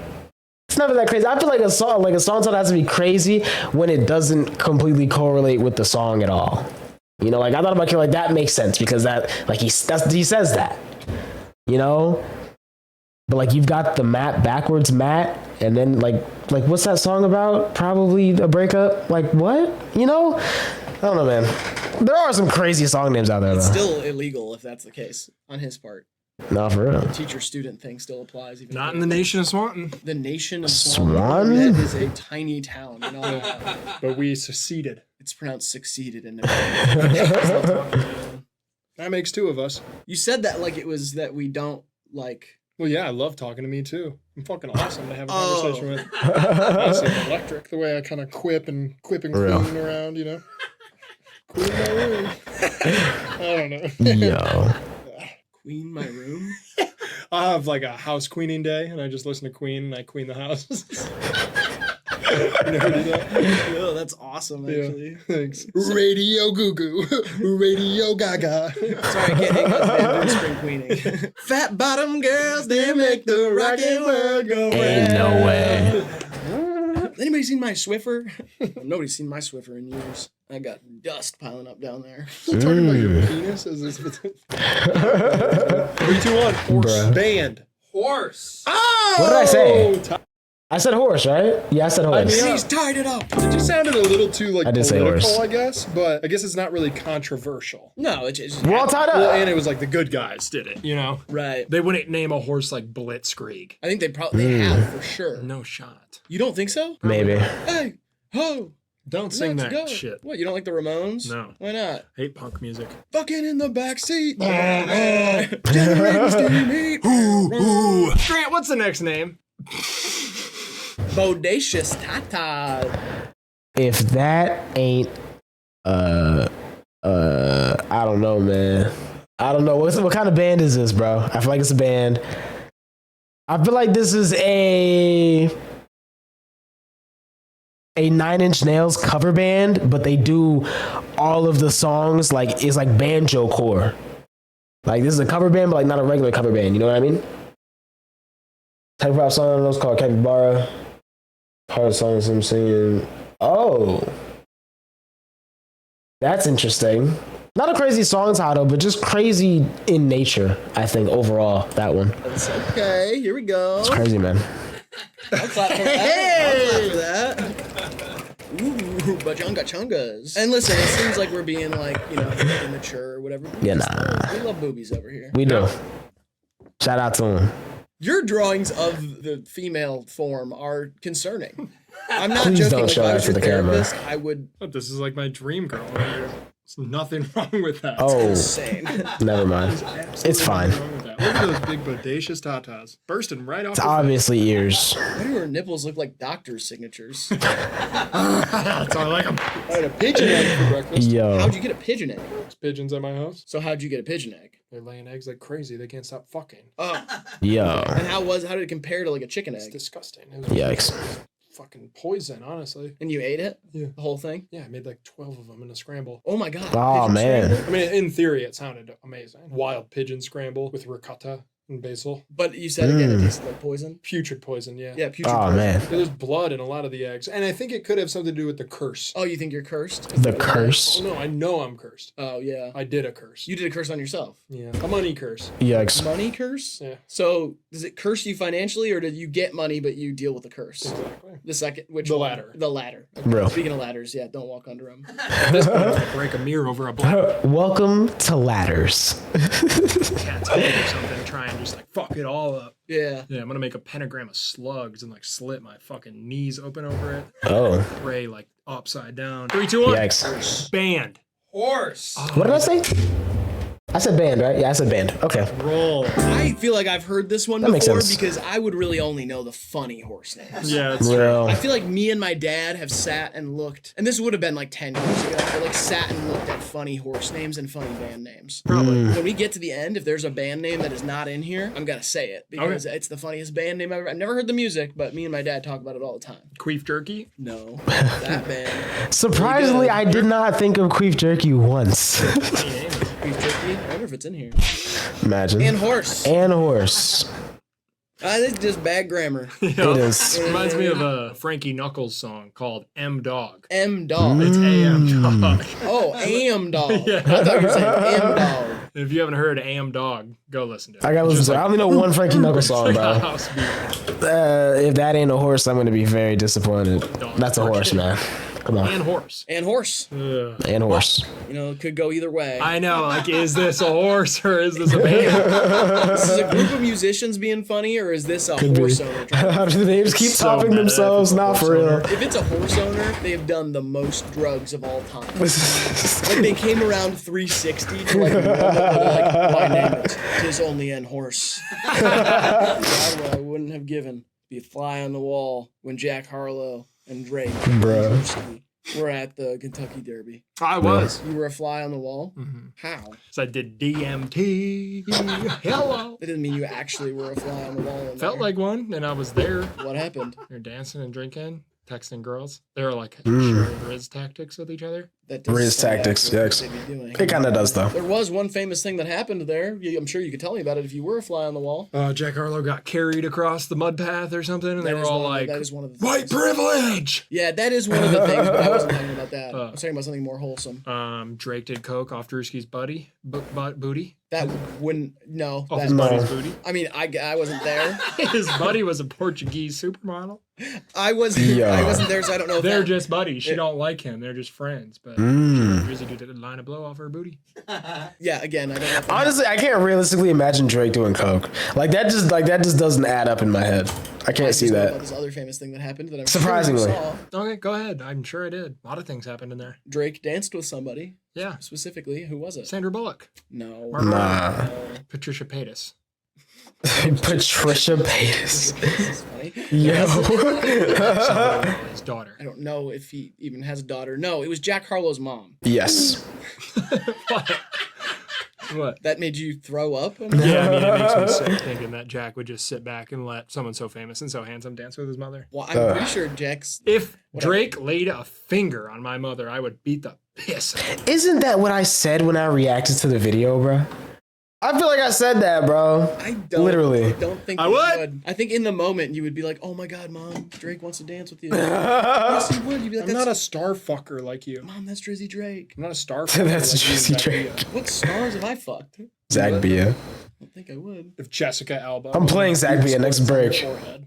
It's never that crazy. I feel like a song title has to be crazy when it doesn't completely correlate with the song at all. You know, like I thought about Killing, like that makes sense because that, like he says that. You know? But like you've got the Matt backwards Matt, and then like what's that song about? Probably a breakup. Like what? You know? I don't know, man. There are some crazy song names out there. It's though. still illegal if that's the case on his part. No, for real. The teacher-student thing still applies. Even Not in the nation of Swanton. The nation of Swan? That is a tiny town. You know? But we succeeded. It's pronounced succeeded in That makes two of us. You said that like it was that we don't like. Well, yeah, I love talking to me too. I'm fucking awesome to have a conversation with. Honestly, I'm electric. The way I kind of quip and queen around, you know. Queen my room. I don't know. Yo. Queen my room? I have like a house queening day, and I just listen to Queen, and I queen the house. You never do that? Oh, that's awesome, actually. Yeah, thanks. Radio Goo Goo. Radio Gaga. Sorry, I can't hang out to spring queening. Fat bottom girls, they make the rocket world go round. Ain't no way. Anybody seen my Swiffer? Nobody's seen my Swiffer in years. I got dust piling up down there. You talking about your penis? Is this 3, 2, 1. Horse. Bruh. Band. Horse. Oh! What did I say? I said horse, right? Yeah, I said horse. He's tied it up. It just sounded a little too like I did say political, horse. I guess, but I guess it's not really controversial. No, it's just We're all tied up. Well, and it was like the good guys did it, you know? right. They wouldn't name a horse like Blitzkrieg. I think they have for sure. No shot. You don't think so? Maybe. Hey, ho, Don't sing let's that go. shit. What? You don't like the Ramones? No. Why not? Hate punk music. Fucking in the backseat. Generating steamy. Grant, what's the next name? Bodacious Tata. If that ain't I don't know, man. I don't know. What kind of band is this, bro? I feel like it's a band. I feel like this is a 9 Inch Nails cover band, but they do all of the songs like it's like banjo core. Like this is a cover band, but like not a regular cover band. You know what I mean? Type of rap song those called Capybara. Part of the songs I'm singing. Oh, that's interesting. Not a crazy song title, but just crazy in nature. I think overall that one. That's okay. Here we go. It's crazy, man. I'll clap for that. I'll clap for that. Ooh, bachunga chungas. And listen, it seems like we're being like, you know, immature or whatever. Yeah, nah. We love boobies over here. We do. Shout out to him. Your drawings of the female form are concerning. I'm not Please joking. don't Like, show if I that was for your the camera. therapist, I would. But this is like my dream girl right here. There's nothing wrong with that. Oh, Insane. never mind. It's fine. Nothing wrong with that. Look at those big bodacious tatas bursting right off. It's obviously ears. Why do her nipples look like doctor's signatures? That's how I like them. I had a pigeon egg for breakfast. Yo. How'd you get a pigeon egg? There's pigeons at my house. So how'd you get a pigeon egg? They're laying eggs like crazy. They can't stop fucking. Oh, Yo. and how did it compare to like a chicken It's egg? disgusting. It was Yikes. fucking poison, honestly. And you ate it? Yeah. The whole thing? Yeah, I made like 12 of them in a scramble. Oh my god. Oh, Pigeon man. scramble? I mean, in theory, it sounded amazing. Wild pigeon scramble with ricotta and basil. But you said again it tasted like poison? Putrid poison, yeah. Yeah, putrid Oh, poison. man. There's blood in a lot of the eggs. And I think it could have something to do with the curse. Oh, you think you're cursed? The Oh, curse. no, I know I'm cursed. Oh yeah. I did a curse. You did a curse on yourself. Yeah. A money curse. Yikes. Money curse? Yeah. So does it curse you financially or did you get money but you deal with the curse? Exactly. The second, which The one? latter. The latter. Okay. Bro. Speaking of ladders, yeah, don't walk under them. At this point, I'll break a mirror over a black Welcome to Ladders. cat's head or something. Try and just like fuck it all up. Yeah. Yeah, I'm gonna make a pentagram of slugs and like slit my fucking knees open over it. Oh, Pray like upside down. 3, 2, 1. yikes. Band. Horse. What did I say? I said band, right? Yeah, I said band. Okay. Roll. I feel like I've heard this one That makes before sense. because I would really only know the funny horse names. Yeah, it's Real. I feel like me and my dad have sat and looked, and this would have been like 10 years ago, but like sat and looked at funny horse names and funny band names. probably. When we get to the end, if there's a band name that is not in here, I'm gonna say it because it's the funniest band name ever. I've never heard the music, but me and my dad talk about it all the time. Queef jerky. No, that band. Surprisingly, I did not think of queef jerky once. Beef jerky. I wonder if it's in here. Imagine. And horse. And horse. It's just bad grammar. It is. Reminds me of a Frankie Knuckles song called M Dog. M dog. It's AM Dog. Oh, am dog. Yeah. I thought you were saying M dog. If you haven't heard AM Dog, go listen to it. I gotta listen to it. I only know one Frankie Knuckles song, bro. House beat. If that ain't a horse, I'm gonna be very disappointed. Dog. That's a horse, man. Come on. And horse. And horse. And horse. You know, it could go either way. I know, like, is this a horse or is this a band? This is a group of musicians being funny, or is this a Could be. horse owner? How do they just keep So topping meta themselves? if it's a Not for horse real. owner. If it's a horse owner, they have done the most drugs of all time. Like they came around 360 to like, my name is 'tis only an horse. God, what I wouldn't have given be a fly on the wall when Jack Harlow and Drake were at the Kentucky Derby. I was. You were a fly on the wall? How? So I did DMT. Hello. That didn't mean you actually were a fly on the wall. in Felt there. like one, and I was there. What happened? They're dancing and drinking, texting girls. They were like sharing Riz tactics with each other. That doesn't Riz sound tactics, accurate yes. what they'd be doing. It kind of does, though. There was one famous thing that happened there. I'm sure you could tell me about it if you were a fly on the wall. Jack Harlow got carried across the mud path or something, and they That were is all one of the- like, that is one of the white things. privilege! Yeah, that is one of the things, but I wasn't talking about that. I was talking about something more wholesome. Drake did coke off Drewski's buddy, booty. That wouldn't, no. Off That, his buddy's booty. I mean, I wasn't there. His buddy was a Portuguese supermodel. I wasn't there, so I don't know if They're that, just buddies. She don't like him. They're just friends. But Drizzy did a line of blow off her booty. yeah, again, I don't know if that Honestly, I can't realistically imagine Drake doing coke. Like that just doesn't add up in my head. I can't see just know about that. this other famous thing that happened that I'm Surprisingly. sure you saw. Okay, go ahead. I'm sure I did. A lot of things happened in there. Drake danced with somebody. Yeah. Specifically, who was it? Sandra Bullock. No. Nah. Patricia Paytas. Patricia Paytas. This is funny. Yo. His daughter. I don't know if he even has a daughter. No, it was Jack Harlow's mom. Yes. What? That made you throw up? Yeah, I mean, it makes me sick thinking that Jack would just sit back and let someone so famous and so handsome dance with his mother. Well, I'm pretty sure Jack's... If Drake laid a finger on my mother, I would beat the piss out of him. Isn't that what I said when I reacted to the video, bro? I feel like I said that, bro. I don't Literally. don't think I you would. I think in the moment you would be like, "Oh my God, Mom, Drake wants to dance with you." Yes, you would. You'd be like, I'm not a "That's star fucker like you. Mom, that's Drizzy Drake." I'm not a star fucker. That's like you and Drizzy Zach Drake. Bia. What stars have I fucked? I Zach Bia. don't think I would. If Jessica Alba. I'm playing Zach Bia next break. Forehead.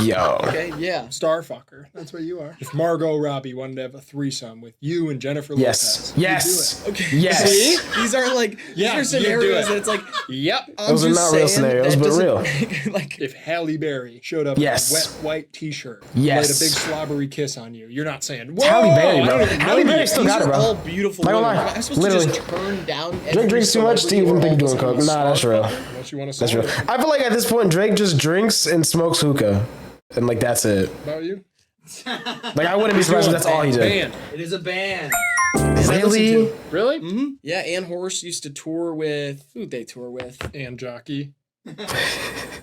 Yo. Okay, yeah. Star fucker. That's what you are. If Margot Robbie wanted to have a threesome with you and Jennifer Yes. Lopez, Yes. Okay. Yes. See? These aren't like Yeah, these are you'd do scenarios it. that it's like yep. I'm Those are just not real saying scenarios, that but doesn't real. make- like If Halle Berry showed up Yes. in a wet white t-shirt, Yes. laid a big slobbery kiss on you, you're not saying, whoa, Halle Berry, I bro. don't even Halle know Berry you. still these got it, are bro. all beautiful Not gonna women. lie. Am I supposed Literally. to just turn down Drake every drinks too much to celebrity even or think of all doing the coke. Nah, that's real. Unless you want to That's solve real. it. I feel like at this point Drake just drinks and smokes hookah. And like that's it. About you? Like I wouldn't be surprised if that's all he did. Man. It is a band. Really? Really? Mm-hmm. Yeah, Ann Horse used to tour with who'd they tour with? And jockey.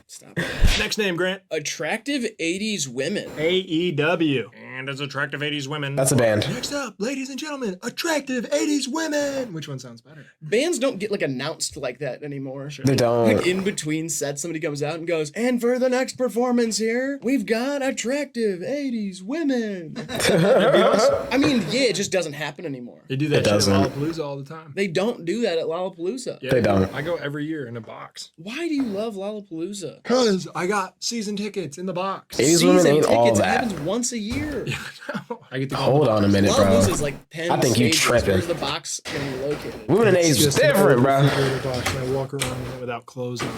Stop. Next name, Grant. Attractive 80s women. AEW. And as attractive 80s women. That's a band. Next up, ladies and gentlemen, attractive 80s women. Which one sounds better? Bands don't get like announced like that anymore. They don't. Like in between sets, somebody comes out and goes, "And for the next performance here, we've got attractive 80s women." I mean, yeah, it just doesn't happen anymore. They do that It shit at doesn't. Lollapalooza all the time. They don't do that at Lollapalooza. Yeah, They don't. I go every year in a box. Why do you love Lollapalooza? Because I got season tickets in the box. 80s women Season ain't all tickets, it that. happens once a year. I get to go Hold on a minute, bro. Lollapalooza is like 10 I think you stages. tripping. Where's the box gonna be located? Women in age is different, bro. Box and I walk around in it without clothes on.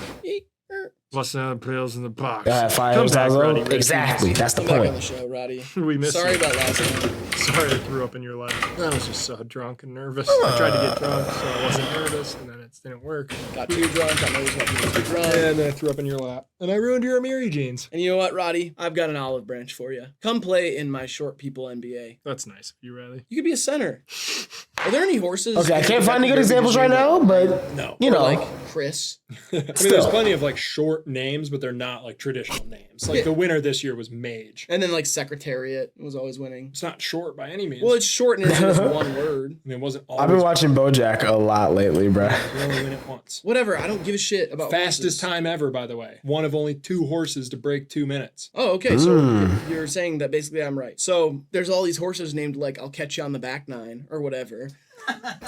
What's the pills in the box? Fire Come back, Roddy. Exactly. That's the Come back on point. the show, Roddy. We missed Sorry you. about last time. Sorry I threw up in your lap. I was just so drunk and nervous. I tried to get drunk so I wasn't nervous, and then it didn't work. Got too drunk. Got nervous about being too drunk. And then I threw up in your lap. And I ruined your Amiri jeans. And you know what, Roddy? I've got an olive branch for you. Come play in my short people NBA. That's nice of you, Riley. You could be a center. Are there any horses? Okay, I can't find any good examples right now, but No. you Or know. like Chris. I mean, there's plenty of like short names, but they're not like traditional names. Like Yeah. the winner this year was Mage. And then like Secretariat was always winning. It's not short by any means. Well, it's short and it's just one word. I mean, it wasn't always. I've been watching BoJack a lot lately, bruh. We only win it once. Whatever. I don't give a shit about Fastest horses. time ever, by the way. One of only 2 horses to break 2 minutes. Oh, okay. So you're saying that basically I'm right. So there's all these horses named like I'll catch you on the back nine or whatever.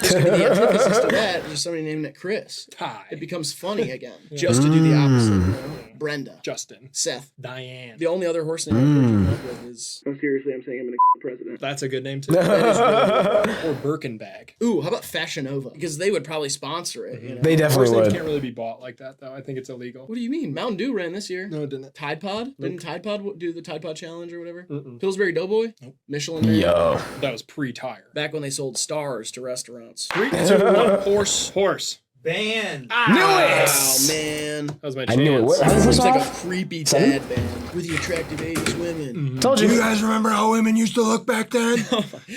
This could be the antithesis to that. There's somebody naming it Chris. Ty. It becomes funny again. Just to do the opposite. You know? Brenda. Justin. Seth. Diane. The only other horse name I'm up with is. Oh, seriously, I'm saying I'm gonna president. That's a good name too. Or Birkenbag. Ooh, how about Fashion Nova? Because they would probably sponsor it. You know? They Horse definitely names would. can't really be bought like that, though. I think it's illegal. What do you mean? Mountain Dew ran this year. No, it didn't. Tide Pod? Didn't Tide Pod do the Tide Pod challenge or whatever? Mm-mm. Pillsbury Doughboy? Nope. Michelin Man? Yo. That was pre-tire. Back when they sold stars to restaurants. 3, 2, 1. Horse. Horse. Band. Knew Wow, it! man. That was my I chance. knew it. What? How Seems was like a off? creepy Seven? dad band with the attractive Asian women. Told Do you you. guys remember how women used to look back then?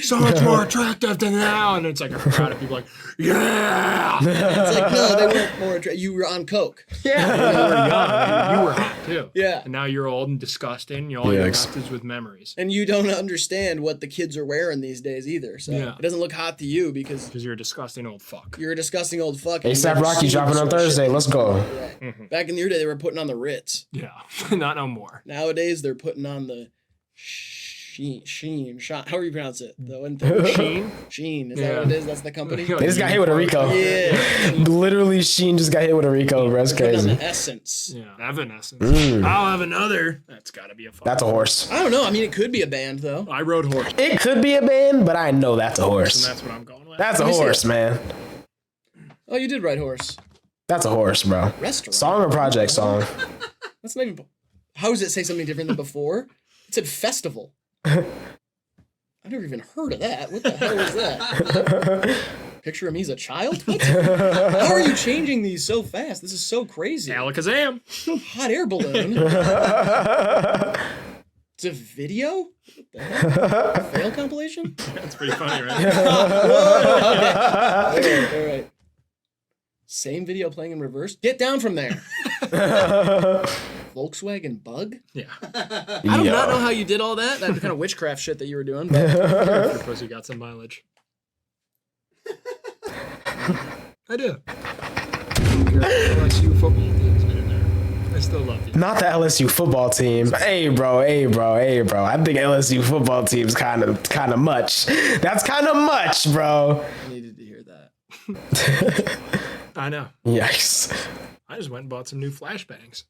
So much more attractive than now. And it's like a crowd of people like, yeah! It's like, no, they weren't more attractive. You were on coke. Yeah, you were young. And you were hot too. Yeah. And now you're old and disgusting. You all you're Yikes. left is with memories. And you don't understand what the kids are wearing these days either. So Yeah. it doesn't look hot to you because Because you're a disgusting old fuck. you're a disgusting old fuck. and you've ASAP never Rocky seen dropping this on sort of Thursday. shit. Let's go. Right. Back in your day, they were putting on the Ritz. Yeah, not no more. Nowadays, they're putting on the Sheen. How do you pronounce it? The one thing. Sheen? Sheen. Is that Yeah. what it is? That's the company? They just got hit with a Rico. Yeah. Literally, Sheen just got hit with a Rico, bro. That's Putting on crazy. the Essence. Yeah, Evanescence. I'll have another. That's got to be a fuck. That's a horse. I don't know. I mean, it could be a band, though. I rode horse, It could be a band, but I know that's a and horse. that's what I'm going with. That's a Let me see horse, it. man. Oh, you did ride horse. That's a horse, bro. Restaurant. Song or project song? That's not even. How does it say something different than before? It said festival. I've never even heard of that. What the hell is that? Picture of me as a child? What? How are you changing these so fast? This is so crazy. Alakazam. Hot air balloon. It's a video? What the heck? Fail compilation? That's pretty funny, right? All right. Same video playing in reverse? Get down from there. Volkswagen Bug? Yeah. I do not know how you did all that. That kind of witchcraft shit that you were doing. But Your pussy got some mileage. I do. Your LSU football team's been in there. I still love you. Not the LSU football team. Hey, bro. I think LSU football team's kind of much. That's kind of much, bro. I needed to hear that. I know. Yikes. I just went and bought some new flashbangs.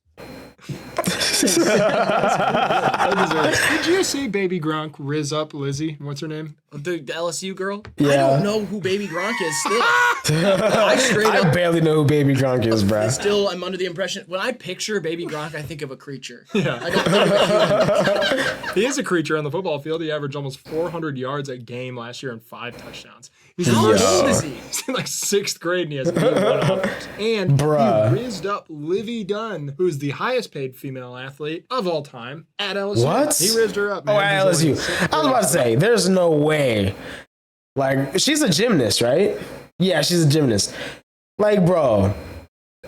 Did you see Baby Gronk riz up Lizzie? What's her name? The LSU girl? I Yeah. don't know who Baby Gronk is still. I straight I up barely know who Baby Gronk is, bro. still I'm under the impression when I picture Baby Gronk, I think of a creature. Yeah. I don't think of a human. He is a creature on the football field. He averaged almost 400 yards a game last year and 5 touchdowns. He's How Yo. old is he? He's in like 6th grade and he has D1 offers. And Bruh. he rizzed up Livy Dunn, who's the highest paid female athlete of all time at LSU. What? He rizzed her up. Oh, man. at He's only LSU. in 6th I was grade. about to say, there's no way. Like, she's a gymnast, right? Yeah, she's a gymnast. Like, bro.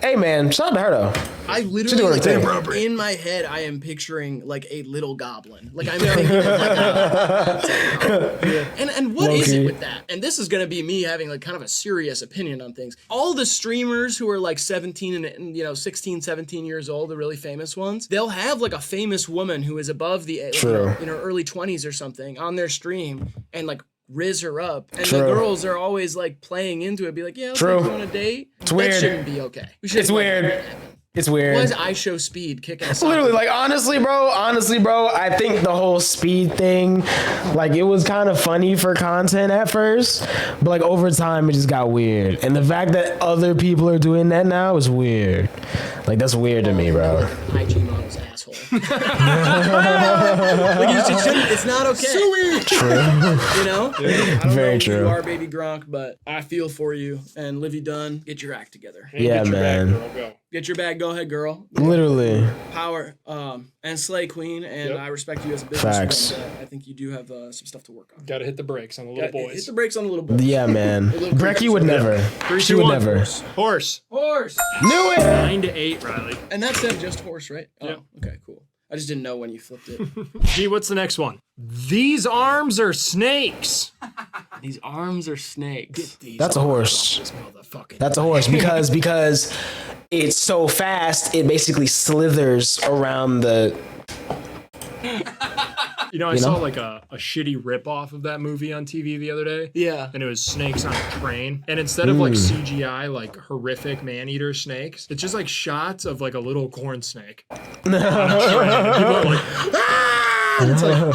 Hey, man, shout out to her, though. I doing literally, her thing. like, in my head, I am picturing like a little goblin. Like I'm thinking of like a, and what is it Low-key. with that? And this is gonna be me having like kind of a serious opinion on things. All the streamers who are like 17 and 16, 17 years old, the really famous ones, they'll have like a famous woman who is above the True. early 20s or something on their stream and like riz her up, and True. the girls are always like playing into it, be like, yeah, True. you want a date? It's That weird. shouldn't be okay. We shouldn't It's let weird. that happen. It's weird. Why is I Show Speed kicking us Literally, off? like, honestly, bro, I think the whole speed thing, like, it was kind of funny for content at first, but, like, over time, it just got weird. And the fact that other people are doing that now is weird. Like, that's weird to me, bro. IG model's asshole. Like, it's not okay. True. You know? I don't Very know true. who you are, baby Gronk, but I feel for you. And Livy Dunn, get your act together. Yeah, Get your bag, man. girl, go. Get your bag, go ahead, girl. Literally. Power and slay queen, and Yep. I respect you as a Facts. businesswoman. But I think you do have some stuff to work on. Gotta hit the brakes on the little boys. Hit the brakes on the little boys. Yeah, man. little Brecky would never. Three, She two, would one. never. Horse. Horse. Knew it. 9-8, Riley. And that said just horse, right? Oh, Yep. okay, cool. I just didn't know when you flipped it. G, what's the next one? These arms are snakes. These arms are snakes. These That's a horse. This motherfucking. That's a horse because it's so fast. It basically slithers around the. You know, I saw like a shitty ripoff of that movie on TV the other day. Yeah. And it was snakes on a train. And instead of like CGI, like horrific man-eater snakes, it's just like shots of like a little corn snake on a train. And people are like, ah! And it's like,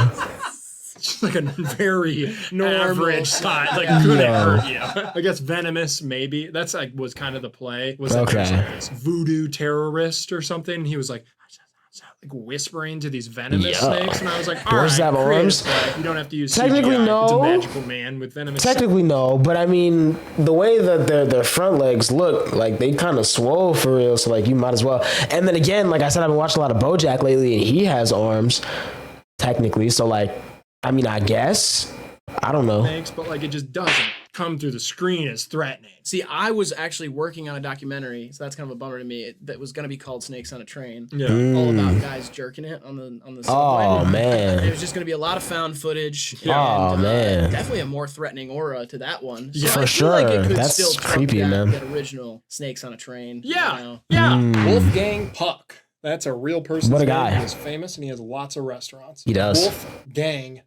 it's just like a very average size. Like, couldn't hurt you. I guess venomous, maybe. That's like was kind of the play. Was that there's like this voodoo terrorist or something? He was like whispering to these venomous snakes, and I was like, all right, Horses have creative, arms? but you don't have to use Technically, CGI. no. It's a magical man with venomous Technically, no, but I mean, the way that their front legs look, like they kind of swole for real. So like, you might as well. And then again, like I said, I've been watching a lot of BoJack lately, and he has arms, technically. So like, I mean, I guess I don't know. snakes, but like it just doesn't come through the screen as threatening. See, I was actually working on a documentary, so that's kind of a bummer to me. That was going to be called Snakes on a Train. Yeah. All about guys jerking it on the subway. Oh It man. was just going to be a lot of found footage. Oh, man. Definitely a more threatening aura to that one. So Yeah, I for feel like it sure. could That's still trump creepy, man. that original Snakes on a Train. Yeah. You know? Yeah. Wolfgang Puck. That's a real person. What a guy. He is famous and he has lots of restaurants. He does. Wolfgang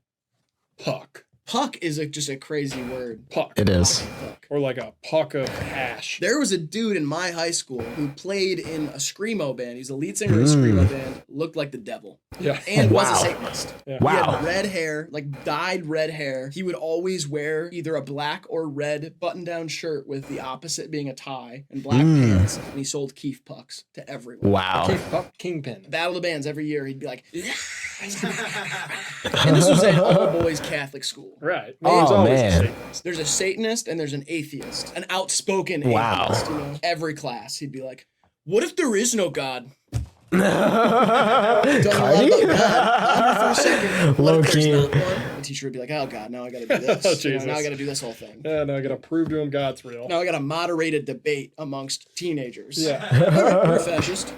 Puck. Puck is just a crazy word. Puck. It is. Puck. Or like a puck of hash. There was a dude in my high school who played in a screamo band. He's a lead singer of a screamo band. Looked like the devil. Yeah. And was a Wow. Satanist. Yeah. He Wow. had red hair, like dyed red hair. He would always wear either a black or red button-down shirt with the opposite being a tie and black pants. And he sold Keef pucks to everyone. Wow. Keith Puck Kingpin. Battle of the Bands every year. He'd be like, and this was an all-boys Catholic school. Right. Oh, There's always a man. Satanist. There's a Satanist and there's an atheist, an outspoken Wow. atheist. You know? Every class, he'd be like, "What if there is no God?" Don't know a lot about God. For a second. What if there's Low-key. not one? The teacher would be like, "Oh God, now I got to do this. Oh, You know, Jesus. now I got to do this whole thing. Yeah, no, I gotta prove to him God's real. Now I got to moderate a debate amongst teenagers." Yeah. You're a fascist.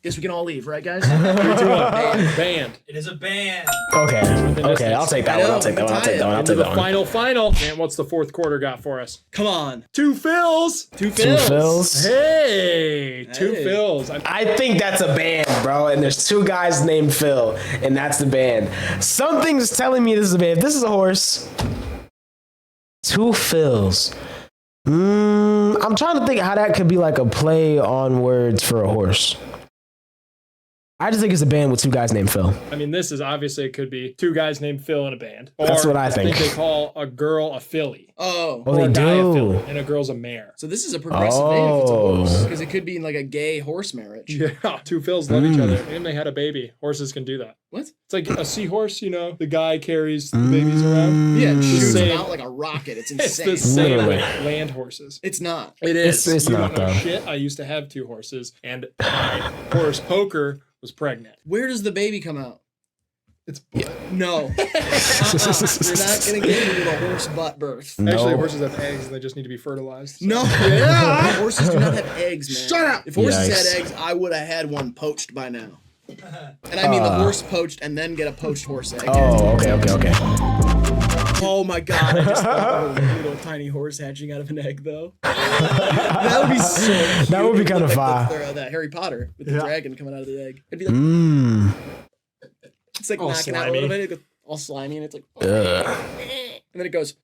Guess we can all leave, right, guys? 3, 2, 1. Band. It is a band. Okay. Okay. I'll take that one. I'll take that one. I'll take that one. I'll Into take the that one. final. Man, what's the fourth quarter got for us? Come on, 2 fills. two Two fills. fills. Hey, 2 Hey. fills. I think that's a band, bro. And there's two guys named Phil, and that's the band. Something's telling me this is a band. If this is a horse, 2 Phils. I'm trying to think how that could be like a play on words for a horse. I just think it's a band with 2 guys named Phil. I mean, this is obviously it could be 2 guys named Phil in a band. Or That's what I think. they call a girl a filly. Oh, Oh, Or they a guy a do. filly, and a girl's a mare. so this is a progressive name if it's a Oh. horse, because it could be like a gay horse marriage. Yeah, 2 Phils love each other, and they had a baby. Horses can do that. What? It's like a seahorse, you know, the guy carries the babies around. Yeah, and Mm. shoots them Same. out like a rocket. It's It's insane. the same Literally. with land horses. It's not. It is. It's You not, don't know though. shit. I used to have 2 horses, and my horse Poker was pregnant. Where does the baby come out? It's No. You're not gonna get into a horse butt birth. actually No. horses have eggs, and they just need to be fertilized. So. No. Yeah. Horses do not have eggs, man. Shut up. If horses Yikes. had eggs, I would have had one poached by now. And I mean the horse poached and then get a poached horse egg. Oh, okay. Oh my god, I just thought of a little tiny horse hatching out of an egg though. That would be so cute. That would be It kind of looked like fire. that Harry Potter with the Yeah. dragon coming out of the egg. It'd be like, it's like All knocking out a slimy. little bit, it goes all slimy and it's like, Ugh. and then it goes,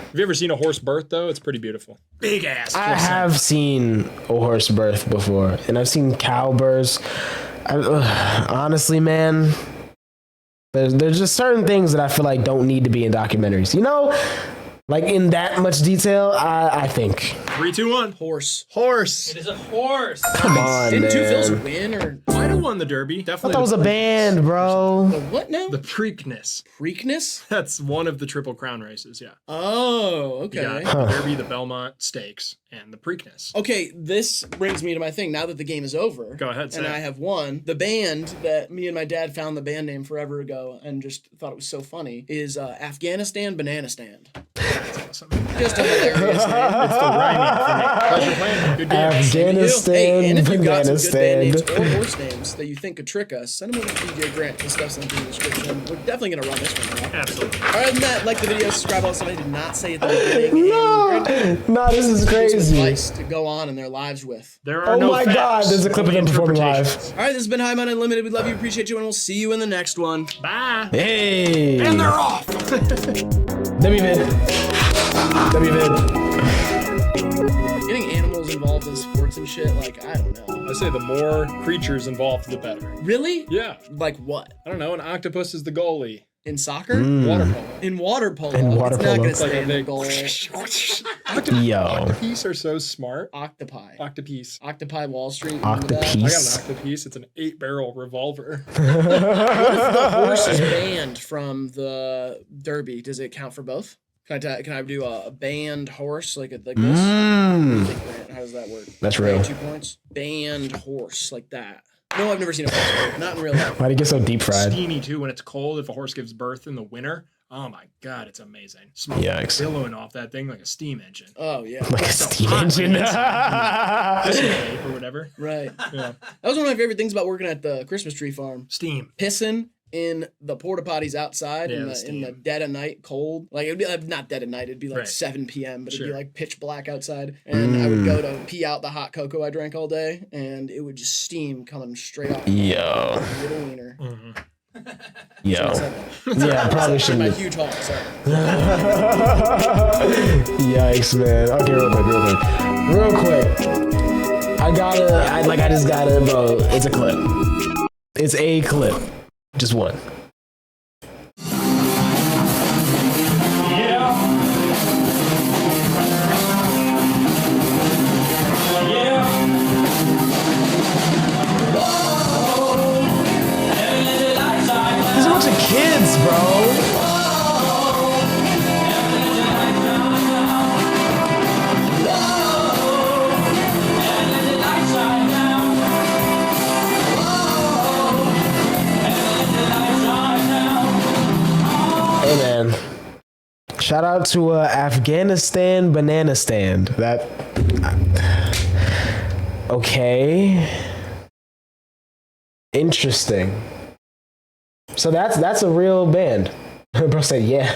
Have you ever seen a horse birth though? It's pretty beautiful. Big ass. I have seen a horse birth before, and I've seen cow births. Honestly, man, there's just certain things that I feel like don't need to be in documentaries. You know, like in that much detail. I think. 3, 2, 1. Horse. Horse. It is a horse. Come on, Didn't Two man. Phil's win or Might have won the Derby. I Definitely. thought that was a band, bro. the what now? The Preakness. Preakness? That's one of the Triple Crown races. Yeah. Oh, You got okay. the Derby, the Belmont Stakes, and the Preakness. Okay, this brings me to my thing. Now that the game is over, Go ahead, say and it. I have won. The band that me and my dad found the band name forever ago, and just thought it was so funny, is Afghanistan Banana Stand. That's awesome. Just a hilarious name. It's the rhyming for me. Pleasure playing. Good game. Afghanistan, Hey, and if you've got some banana good band stand. names or horse names that you think could trick us, send them over to DJ Grant. The stuff's in the description. We're definitely gonna run this one out. Absolutely. Other than that, like the video, subscribe. All somebody did not say at the beginning. No, this is Some crazy. advice to go on in their lives with. There are Oh no my facts, God, there's a clip of only them performing live. interpretations. All right, this has been HIVEMIND Unlimited. We love you, appreciate you, and we'll see you in the next one. Bye. Hey. And they're off. WVid. Getting animals involved in sports and shit, like, I don't know. I say the more creatures involved, the better. Really? Yeah. Like what? I don't know. An octopus is the goalie. In soccer? Water polo. In water polo. In water it's not polo. gonna It's like stay a in the big. goal. Yo. Octopies are so smart. Octopi. Octopies. Octopi Wall Street. remember that? I got an Octopies. octopiece. It's an 8-barrel revolver. The horse is banned from the Derby. Does it count for both? Can I do a banned horse like this? Mmm. How does that work? That's real. 2 points. Banned horse like that. No, I've never seen a horse work. Not in real life. Why'd it get so deep fried? Steamy too when it's cold. If a horse gives birth in the winter, oh my God, it's amazing. Smoke Yikes. billowing off that thing like a steam engine. Oh yeah. Like a So steam hot engine. when it's tape or whatever. Right. Yeah. That was one of my favorite things about working at the Christmas tree farm. Steam. Pissing in the porta potties outside Yeah, in the the steam. dead of night cold. Like it'd be not dead of night, it'd be like Right. 7 p.m. but it'd be Sure. like pitch black outside. And I would go to pee out the hot cocoa I drank all day, and it would just steam coming straight off Yo. my little wiener. Yo. So, Yeah, I probably my shouldn't. huge hog. Sorry. Yikes, man. Okay, real quick. I just gotta, bro. It's a clip. It's a clip. Just one. There's a bunch of kids, bro. Hey man, shout out to Afghanistan Banana Stand. That okay, interesting. So that's a real band. Bro said yeah.